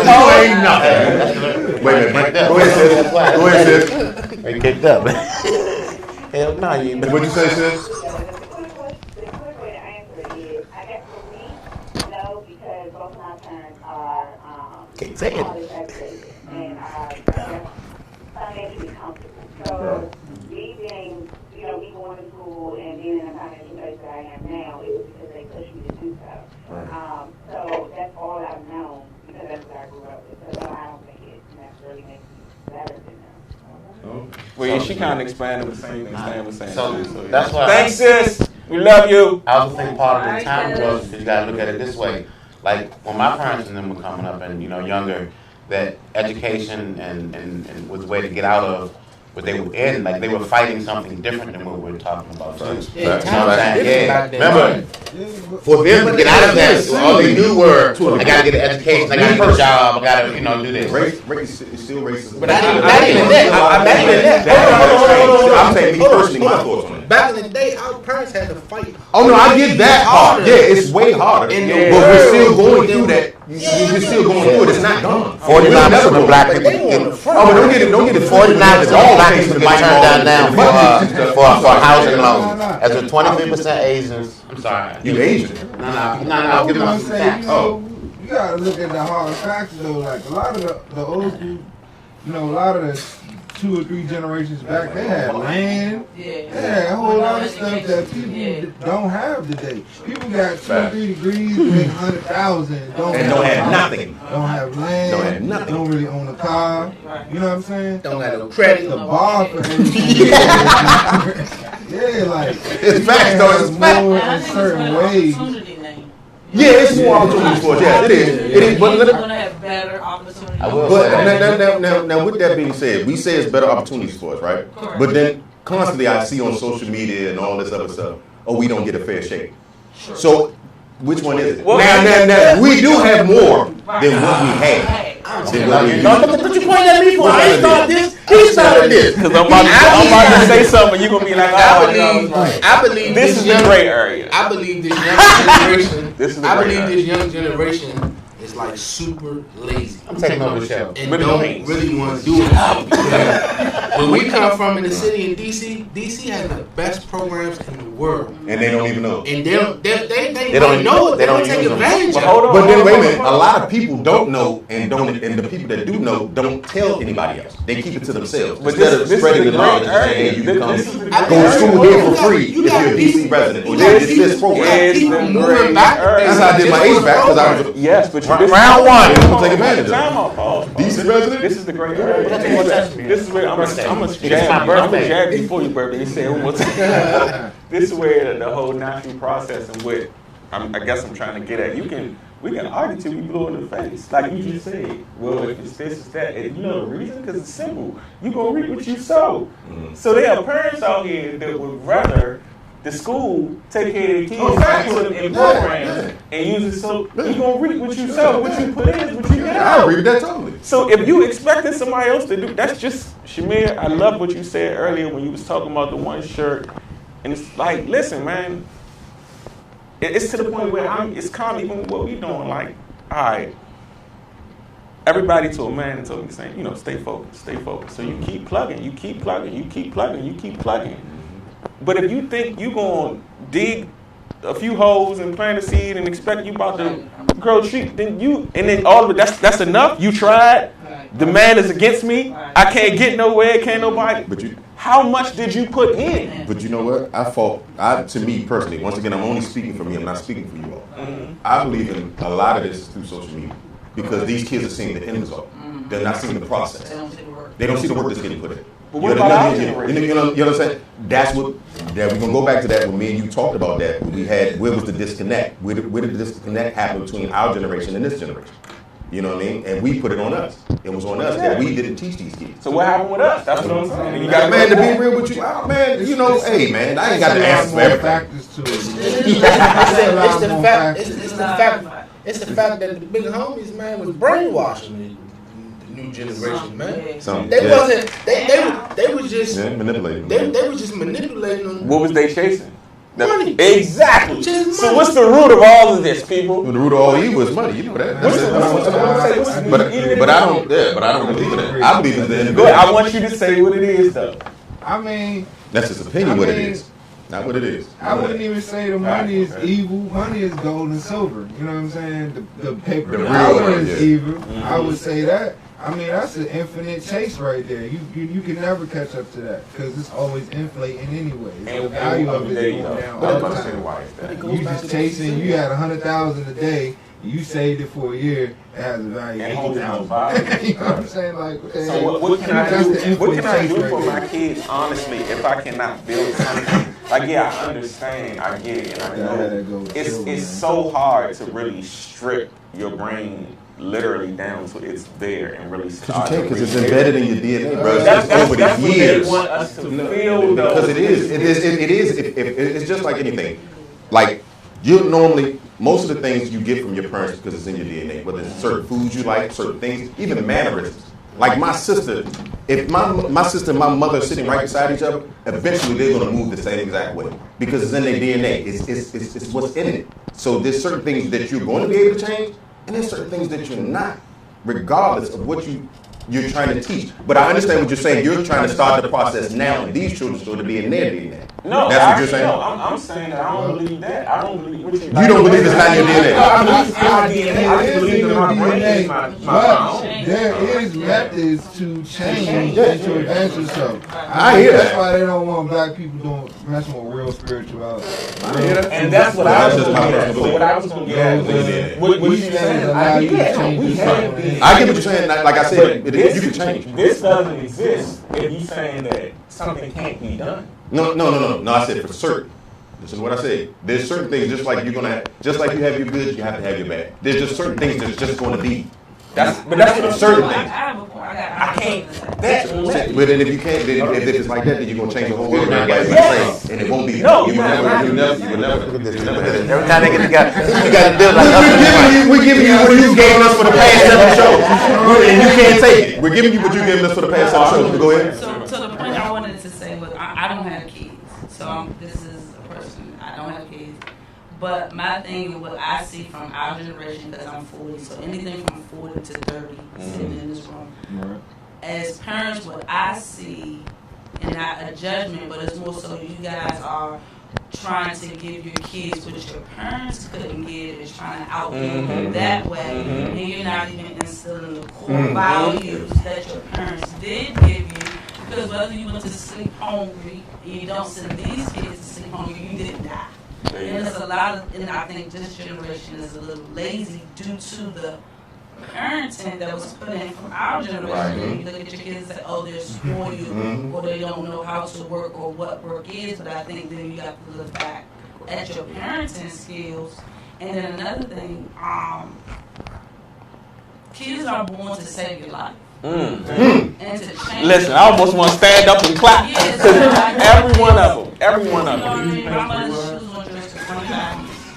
Wait a minute. Go ahead, sis. They kicked up. Hell no, you ain't. What'd you say, sis? The quick way to answer it is, I guess for me, no, because both my parents are Can't say it. college educated and are financially comfortable. So me being, me going to school and being in the financial place that I am now, it was because they pushed me to do so. So that's all I've known because that's what I grew up with. So no, I don't think it necessarily makes me better than them. Well, she kind of expanded the same thing Stan was saying. So that's why. Thanks, sis. We love you. I also think part of the time was you gotta look at it this way. Like when my parents and them were coming up and younger, that education and was the way to get out of what they were in. Like they were fighting something different than what we were talking about. So, you know what I'm saying? Yeah. Remember, for them to get out of that, all they knew were, I gotta get an education, I gotta get a job, I gotta do this. Race is still racist. But not even that. I'm saying me personally, my thoughts on it. Back in the day, our parents had to fight. Oh no, I get that part. Yeah, it's way harder. But we're still going through that. We're still going through it. It's not done. 49% of black people get but don't get it. 49% of black people get turned down for a housing loan. As with 23% Asians. I'm sorry. You Asian? No. Give me some facts. You gotta look at the hard facts though. Like a lot of the old school, a lot of the 2 or 3 generations back, they had land. They had a whole lot of stuff that people don't have today. People got 2 or 3 degrees, make 100,000, don't have nothing. Don't have land. Don't have nothing. Don't really own a car. You know what I'm saying? Don't got no credit. The bar for everything. Like It's facts though. It's facts. more in certain ways. Yeah, it's more opportunities for us. Yeah, it is. But you're gonna have better opportunities. But now, with that being said, we say it's better opportunities for us, right? Correct. But then constantly I see on social media and all this other stuff, we don't get a fair shake. So which one is it? Well, now, we do have more than what we had. But you pointed at me for I ain't started this. He started this. Because I'm about to say something, and you're going to be like, I believe this is the gray area. I believe this young generation. This is the I gray believe area. this young generation is like super lazy. I'm taking over the show. And don't really want to do it. When we come from in the city in DC has the best programs in the world. And they don't even know. And they don't know it. They don't take advantage of it. But then wait a minute, a lot of people don't know and the people that do know don't tell anybody else. They keep it to themselves. But Instead of this spreading is the the knowledge great and saying, area. you can come This is go the to great school area. here for free if you're a DC resident. Or this program. It's the great area. That's how I did my HVAC because I was Yes, but you Round one. I'm gonna take advantage of it. Time out, pause. DC resident? This is the great area. This is where I'm gonna jab you for your birthday. You say it one more time. This is where the whole natural process and what I guess I'm trying to get at. We can argue till we blow in the face, like you just said. Well, if it's this, it's that. And you know the reason? Because it's simple. You gonna reap what you sow. So there are parents out here that would rather the school take care of their kids and put them in programs and use it. So you gonna reap what you sow. What you put in is what you get I out. agree with that totally. So if you expecting somebody else to do, that's just Shamir. I love what you said earlier when you was talking about the one shirt, and it's like, listen, man, it's to the point where it's kind of even what we doing. Like, all right, everybody told man and told me saying, stay focused. So you keep plugging. But if you think you gonna dig a few holes and plant a seed and expect you about to grow tree, then all of it, that's enough. You tried. The man is against me. I can't get nowhere. Can't nobody. But you How much did you put in? But you know what? To me personally, once again, I'm only speaking for me. I'm not speaking for you all. Mm-hmm. I believe in a lot of this through social media because these kids are seeing the end result. They're not seeing the process. They don't see the work that's getting put in. But what about our generation? You know what I'm saying? That's what. That we're gonna go back to that when me and you talked about that. Where was the disconnect? Where did the disconnect happen between our generation and this generation? You know what I mean? And we put it on us. It was on us that we didn't teach these kids. So what happened with us? That's what I'm saying. You got, man, to be real with you, man, you know, hey, man, I ain't got the answer for everything. It's the fact that the big homies, man, was brainwashing the new generation, man. They wasn't. They was just manipulating. They was just manipulating them. What was they chasing? Money. Exactly. Just So money. what's the root of all of this, people? The root of all evil is money. You know that. But I don't. Yeah, but I don't believe in that. I believe in the end. Go ahead. I want you to say what it is, though. I mean, that's his opinion. What it is, not what it is. I wouldn't even say the money is evil. Money is gold and silver. You know what I'm saying? The paper dollar is evil. I would say that. I mean, that's an infinite chase right there. You can never catch up to that because it's always inflating anyway. The value of it is going down all the time. You just chasing. You had 100,000 a day. You saved it for a year. It has a value of 80,000. You know what I'm saying? Like, so what can I do? What can I do for my kids? Honestly, if I cannot build something, like yeah, I understand, I get it, and I know it's so hard to really strip your brain literally down so it's there and really start. Because it's embedded in your DNA, bro. That's over the years. They want us to feel though. Because it is. It's just like anything. Like you normally, most of the things you get from your parents because it's in your DNA. Whether it's certain foods you like, certain things, even mannerisms. Like my sister, if my sister and my mother are sitting right beside each other, eventually they're gonna move the same exact way because it's in their DNA. It's what's in it. So there's certain things that you're going to be able to change. And there's certain things that you're not, regardless of what you're trying to teach. But I understand what you're saying. You're trying to start the process now, and these children should be in their DNA. No, that's what you're saying. No, I'm saying that I don't believe that. I don't believe what you don't believe it's not in your DNA. I believe it's in my DNA. I just believe in my brain is my own. There is methods to change and to advance yourself. I hear that. That's why they don't want black people messing with real spirituality. And that's what I was going to get at. So what I was going to get at was what you saying. I get what you're saying. Like I said, you can change. This doesn't exist if you're saying that something can't be done. No. I said for certain. Listen to what I said. There's certain things just like you have your good, you have to have your bad. There's just certain things that's just going to be. That's certain things. I can't. But then if you can't, if it's like that, then you're gonna change the whole world. Yes. And it won't be. No, you will never. Every time they get together, you got to build like we're giving you what you gave us for the past 7 shows, and you can't take it. We're giving you what you gave us for the past 7 shows. Go ahead. So the point I wanted to say was I don't have kids, so this is a person I don't have kids. But my thing and what I see from our generation, because I'm 40, so anything from 40 to 30 sitting in this room. Right. As parents, what I see, and not a judgment, but it's more so you guys are trying to give your kids what your parents couldn't give, is trying to outgive them that way, and you're not even instilling the core values that your parents did give you. Because whether you went to sleep hungry, and you don't send these kids to sleep hungry, you didn't die. And there's a lot of, and I think this generation is a little lazy due to the parenting that was put in from our generation. Right. You look at your kids and say, oh, they're spoiled, or they don't know how to work or what work is, but I think then you have to look back at your parenting skills. And then another thing, kids are born to save your life. And to change. Listen, I almost want to stand up and clap. Every one of them. Every one of them. You know, my mother's shoes on just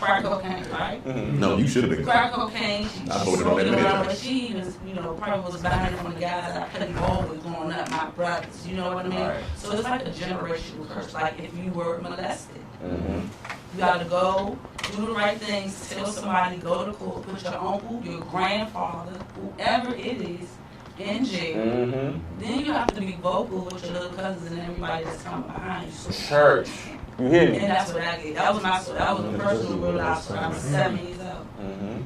crack cocaine, right? No, you should have been. Crack cocaine. She I voted on that around, but she was, probably was buying it from the guys I played ball with growing up, my brothers. You know what I mean? Right. So it's like a generational curse. Like if you were molested, you got to go do the right things, tell somebody, go to court, put your uncle, your grandfather, whoever it is, in jail. Then you have to be vocal with your little cousins and everybody that's coming behind you. So Church. You hear me? and that's what I did. That was the personal realization when I was 7 years old.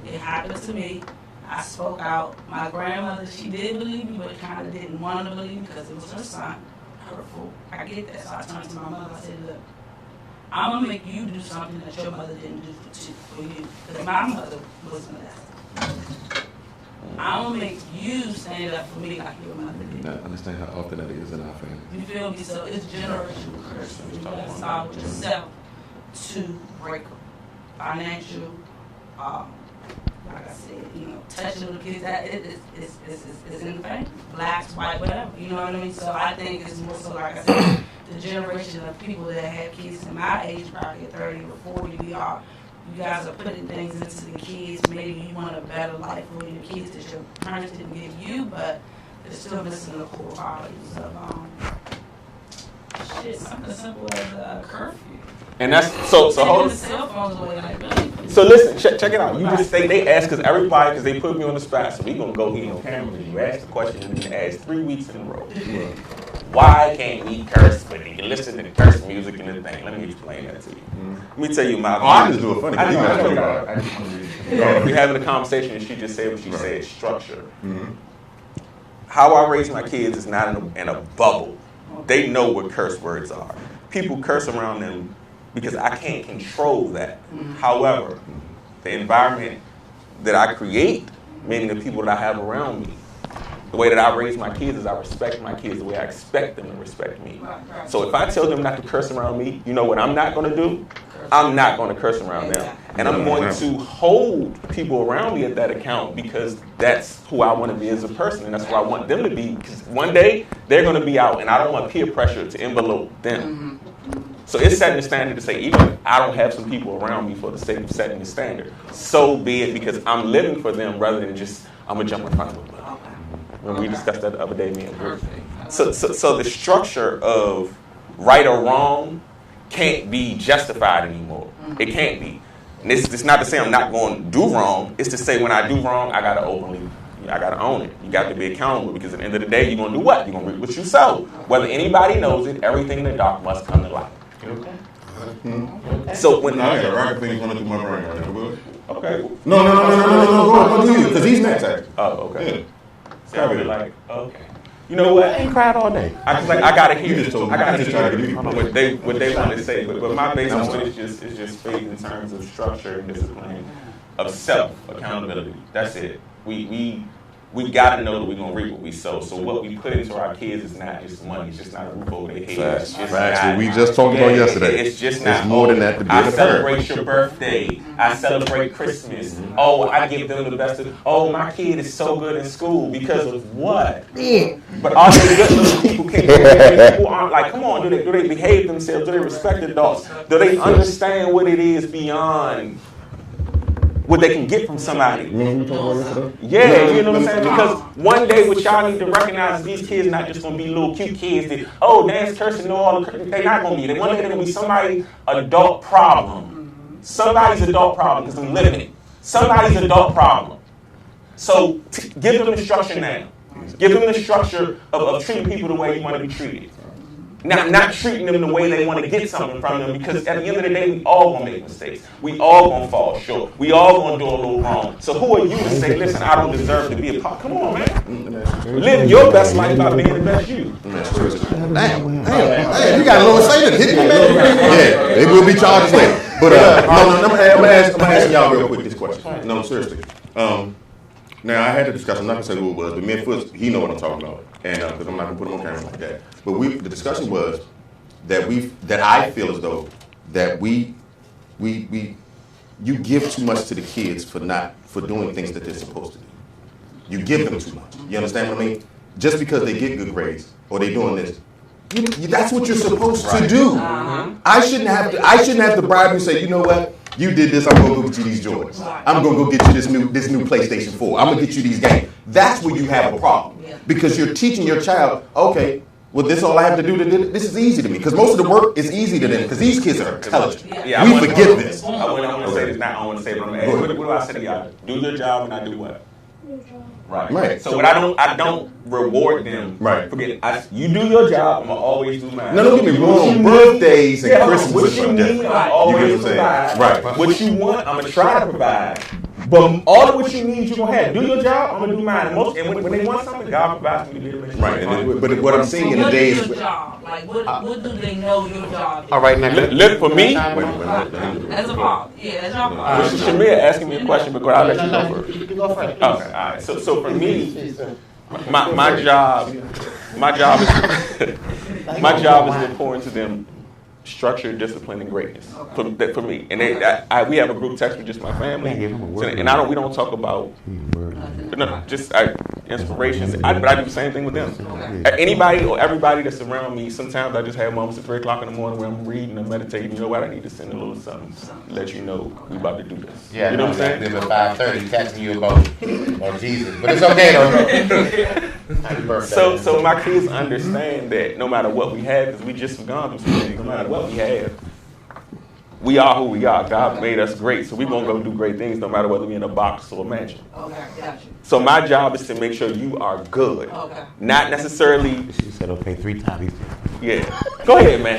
It happened to me. I spoke out. My grandmother, she did believe me, but kind of didn't want to believe me because it was her son, hurtful. I get that. So I turned to my mother. I said, look, I'm going to make you do something that your mother didn't do for you. Because my mother was molested. I'm going to make you stand up for me like your mother did. I understand how often that is in our family. You feel me? So it's generational curse. You got to start with yourself to break them. Financial, like I said, touching little kids, that it's in the family. Blacks, white, whatever. You know what I mean? So I think it's more so, like I said, the generation of people that have kids in my age bracket, 30 or 40, you guys are putting things into the kids. Maybe you want a better life for your kids that your parents didn't give you, but they're still missing the core values of something simple as a curfew. And that's so hold. So listen, check it out. You just say they ask because everybody, because they put me on the spot, so we gonna go here on camera. You ask the question and you ask 3 weeks in a row. Why can't we curse? But you listen to curse music and the thing. Let me explain that to you. Let me tell you my. I just do it funny. We're having a conversation and she just said what she said. Structure. How I raise my kids is not in a bubble. They know what curse words are. People curse around them because I can't control that. However, the environment that I create, meaning the people that I have around me, the way that I raise my kids is I respect my kids the way I expect them to respect me. So if I tell them not to curse around me, you know what I'm not going to do? I'm not going to curse around them. And I'm going to hold people around me at that account because that's who I want to be as a person. And that's who I want them to be. Because one day they're going to be out and I don't want peer pressure to envelope them. So it's setting the standard to say, even if I don't have some people around me for the sake of setting the standard, so be it, because I'm living for them rather than just, I'm going to jump in front of them. When we discussed that the other day, me and Bruce. So the structure of right or wrong can't be justified anymore. It can't be. And it's not to say I'm not going to do wrong. It's to say when I do wrong, I got to own it. You got to be accountable because at the end of the day, you're going to do what? You're going to reap what you sow. Whether anybody knows it, everything in the dark must come to light. Okay. So when I got rocket things running through my brain right now. Okay. No. Go to you because he's next. Actually. Oh, okay. Yeah. So I really like, okay. You know what? I ain't cried all day. I gotta hear it. I gotta hear what they want to say. But my basic point is just faith in terms of structure and discipline, of self accountability. That's it. We gotta know that we're gonna reap what we sow. So what we put into our kids is not just money. It's just not a roof over their head. Facts. What we just talked about yesterday. It's just not. It's more than that. To be I celebrate your birthday. I celebrate Christmas. Oh, I give them the best. Oh, my kid is so good in school because of what? But all these good little people can't do it. People aren't like, come on, do they behave themselves? Do they respect adults? Do they understand what it is beyond what they can get from somebody? Yeah, you know what I'm saying? Because one day what y'all need to recognize is these kids not just going to be little cute kids that, oh, dance, cursing, know all the they're not going to be. One day they're going to be somebody's adult problem. Somebody's adult problem because I'm living it. Somebody's adult problem. So give them the structure now. Give them the structure of treating people the way you want to be treated. Not treating them the way they want to get something from them, because at the end of the day, we all going to make mistakes. We all going to fall short. We all going to do a little wrong. So who are you to say, listen, I don't deserve to be a part? Come on, man. Live your best life by being the best you. Damn, you got a little say that hit me, man. Yeah, they will be charged later. But I'm gonna ask y'all real quick this question. No, seriously. Now I had a discussion. I'm not gonna say who it was, but me and Foots, he know what I'm talking about, and because I'm not gonna put him on camera like that. But the discussion was that I feel as though that you give too much to the kids for doing things that they're supposed to do. You give them too much. You understand what I mean? Just because they get good grades or they're doing this, that's what you're supposed to do. I shouldn't have to bribe you and say, you know what? You did this, I'm going to go get you these Jordans. I'm going to go get you this new PlayStation 4. I'm going to get you these games. That's where you have a problem. Because you're teaching your child, okay, well, this is all I have to do. This is easy to me. Because most of the work is easy to them. Because these kids are intelligent. We forget this. I want to say this now. I want to say it. What do I say to y'all? Do your job and I do what? Right. So what I don't reward them. Right. Forget you do your job. I'm gonna always do mine. No, don't get me wrong. Birthdays and Christmas. What you need, I always provide. Right. What you want, I'm gonna try to provide. But all of what you need, you're going to have. Do your job, I'm going to do mine. And when they want something, God provides me to be able to Right. But what I'm seeing in the What days. is your job? Like, what do they know your job is? All right, now Look for me. As a father. Yeah, as your father. Mr. Shamir asking me a question, but I'll let you go first. You can go first. Okay, all right. So for me, my job is to pour into them structure, discipline, and greatness for me. And we have a group text with just my family, and we don't talk about inspirations. But I do the same thing with them. Anybody or everybody that's around me, sometimes I just have moments at 3 o'clock in the morning where I'm reading and meditating. You know what? I need to send a little something to let you know we about to do this. Yeah, you know what I'm saying? At 5:30 texting you about Jesus, but it's okay though. So my kids understand that no matter what we have, because we just gone through some things, no matter what we have, we are who we are. God made us great, so we're going to go do great things no matter whether we're in a box or a mansion. Okay, gotcha. So my job is to make sure you are good. Okay. Not necessarily... She said okay 3 times. Yeah. Go ahead, man.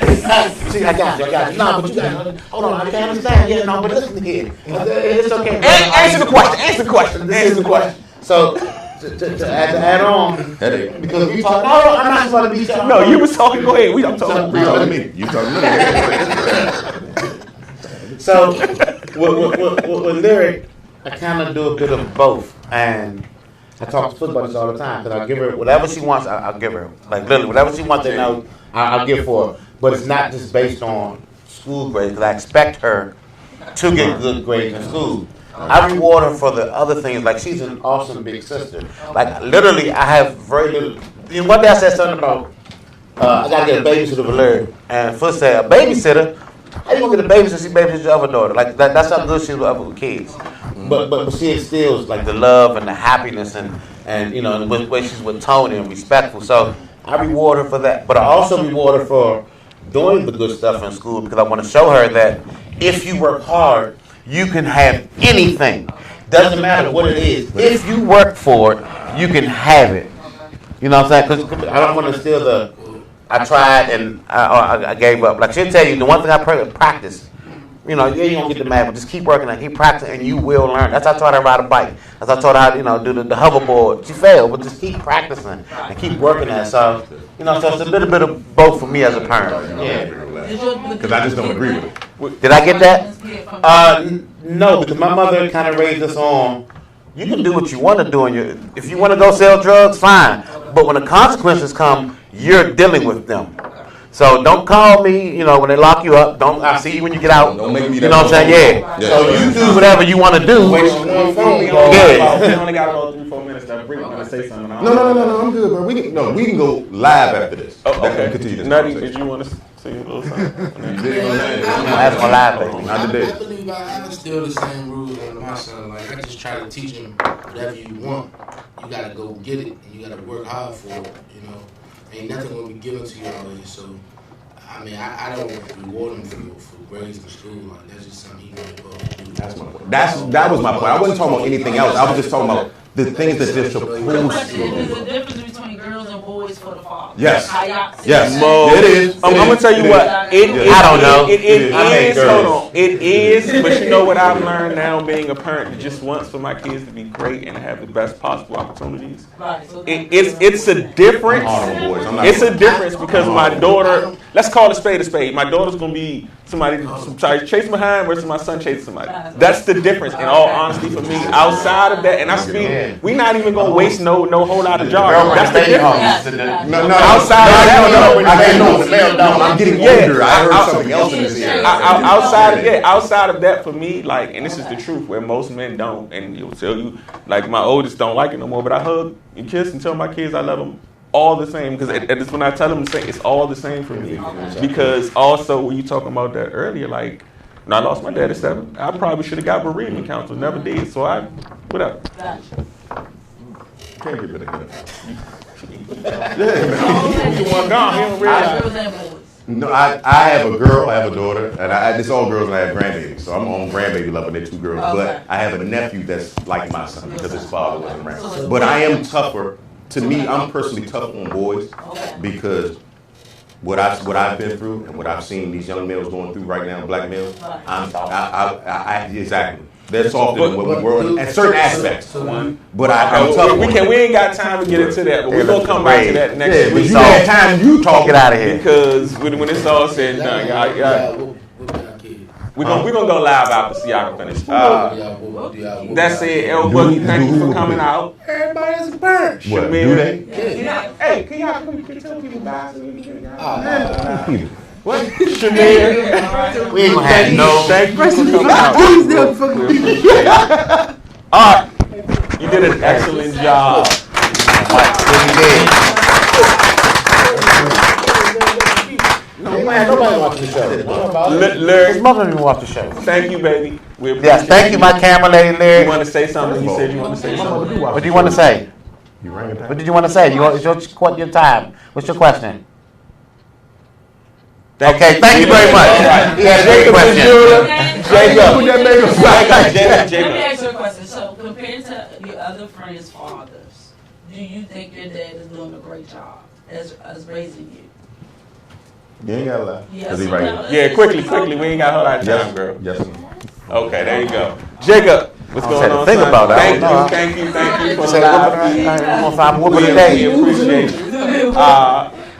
See, I got you. No, but you got to... Hold on, I can't understand. Yeah, no, but listen here. It's okay. Answer the question. So... To add on, because you talk. No, I'm not supposed to be talking. No, you was talking. Go ahead. I'm talking. To me. You talking to me. So, with lyric, I kind of do a bit of both, and I talk to football this all the time because I give her whatever she wants. I'll give her like literally whatever she wants. I'll give for her. But it's not just based on school grades because I expect her to get good grades in school. I reward her for the other things. Like, she's an awesome big sister. Like, literally, I have very little. You know, one day I said something about, I got to get a babysitter for Larry. And Foot said, a babysitter? How you going to get a babysitter? She babysits your other daughter. Like, that's how good she is with other kids. But she instills, like, the love and the happiness and you know, the way she's with Tony and respectful. So I reward her for that. But I also reward her for doing the good stuff in school because I want to show her that if you work hard, you can have anything. Doesn't matter what it is. If you work for it, you can have it. You know what I'm saying? Because I don't want to steal the, I tried and I gave up. Like she'll tell you, the one thing I practice. You know, you ain't going to get the mad, but just keep working and keep practicing and you will learn. That's how I taught her how to ride a bike. That's how I taught her how to, you know, do the hoverboard. She failed, but just keep practicing and keep working at it. So, you know, so it's a little bit of both for me as a parent. Yeah. Because I just don't agree with it. Did I get that? No, because my mother kind of raised us on, you can do what you want to do. If you want to go sell drugs, fine. But when the consequences come, you're dealing with them. So don't call me, you know, when they lock you up. I'll see you when you get out. Don't make me you know what I'm saying? Yeah. So you do whatever you want to do. We only got about 3-4 minutes. I'm going to say something. No, I'm good, bro. We can go live after this. Okay. Continue this. Nutty, did you want to say a little something? That's my live thing. I believe I still the same rules on my son. Like, I just try to teach him whatever you want, you got to go get it, and you got to work hard for it, you know. Ain't nothing going to be given to you always, so I mean, I don't reward him for grades in school. Like, that's just something he really supposed to do. That's my point. That was my point. I wasn't talking about anything else. I was just talking about the things that they're supposed to do. There's a difference between girls and boys for the father. Yes. Yes. It is. I'm going to tell you what. I don't know. It is. Hold on. It is. But you know what I've learned now, being a parent, that just wants for my kids to be great and have the best possible opportunities. It's a difference. It's a difference because my daughter, let's call a spade a spade. My daughter's going to be somebody chasing behind versus my son chasing somebody. That's the difference, in all honesty, for me. Outside of that, and I speak, we're not even going to waste no whole lot of jars. That's the difference. Outside of that, I'm getting older. I heard something else in this ear. Outside of that, for me, like, and this is the truth, where most men don't, and he'll tell you, like, my oldest don't like it no more, but I hug and kiss and tell my kids I love them all the same, because it's when I tell them to say it's all the same for me. Because also, when you talking about that earlier, like, when I lost my dad at 7, I probably should have got bereavement counsel, never did. So whatever. Can't get rid of him. You want gone? He don't realize. No, I have a girl, I have a daughter, and it's all girls, and I have grandbabies. So I'm on grandbaby level. They're 2 girls, but I have a nephew that's like my son because his father wasn't around. But I am tougher. To me, I'm personally tough on boys because what I've been through and what I've seen these young males going through right now, black males. Exactly. They're softer than what we were at certain aspects. But I'm tough. We ain't got time to get into that, but we're gonna come back to that next week. You had time, you talk. Get out of here. Because when it's all said and done, y'all. We're gonna go live after so y'all can finish. That's it, L Boogie. Thank you for coming out. Everybody has a bird. What, do they? Hey, can y'all tell people bye so we can get it out? What? Shamir. We ain't gonna have no. Thank you for coming out. Alright. You did an excellent job. Nobody watching the show. Lyric. Most of them watch the show. Thank you, baby. We appreciate Yes, thank you, my camera lady, Lyric. You want to say something? You said you want to say something. What do you want to say? What did you want to say? It's your time. What's your question? Okay, thank you very much. Yeah, Jacob. Let me ask you a question. So, compared to your other friends' fathers, do you think your dad is doing a great job as raising you? You ain't gotta lie. Yes. Yeah, quickly. We ain't got a whole lot of time, girl. Yes. Okay, there you go. Jacob, what's going on? Think about that. Thank you for the I'm whooping we today. appreciate you.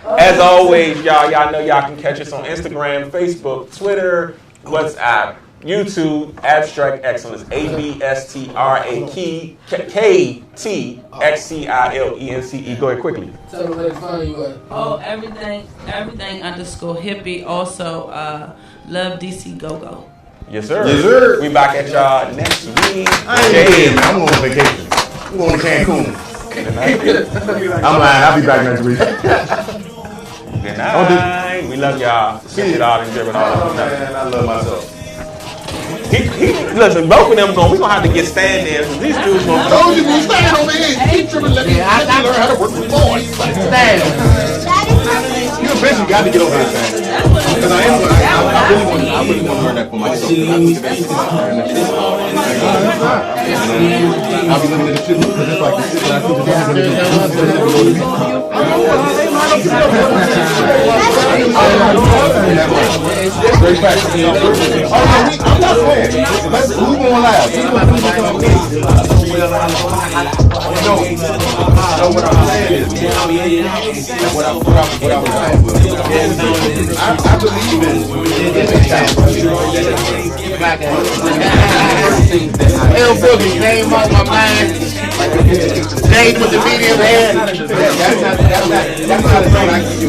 As always, y'all know y'all can catch us on Instagram, Facebook, Twitter, WhatsApp, YouTube, Abstrakt Xcilence, ABSTRAKTXCILENCE. Go ahead quickly. Oh, everything _hippie. Also, love DC Go. Yes, sir. Yes, sir. We back at y'all next week. I'm going on vacation. I'm going to Cancun. I'm lying. I'll be back next week. Good night. We love y'all. See it all and driven all. Man, I love myself. Listen, both of them we gonna have to get stand-ins. These dudes gonna. Told you to stand over here. Keep tripping. Let me learn how to work with boys. Stand. You eventually got to get over this thing. Because I really want to learn that for myself. I'll be looking at the shit because it's like the shit that I very fast. I'm not playing. Let's move on live. So what I'm saying is, what I was saying was, I believe in L Boogie came off my mind. James with the medium head. That's not a thing I can do.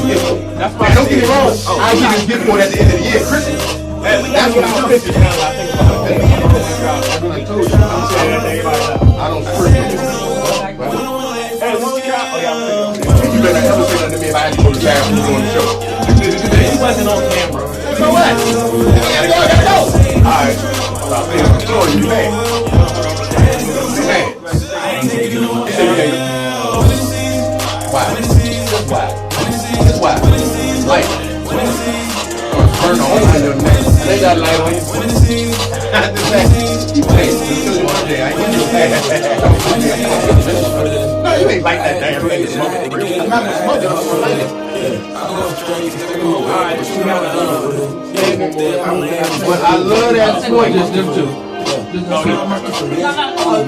Don't get me wrong. I'll give you a gift for it at the end of the year, Christmas. That's what I'm thinking. I don't trip. You better never say that to me if I had to go to the bathroom doing the show. He wasn't on camera. So what? Alright. You mad. Why? Like, burn the hole in your neck. They got light on you. No, you ain't like that damn thing. I'm not smoking. But I love that point. Just them two.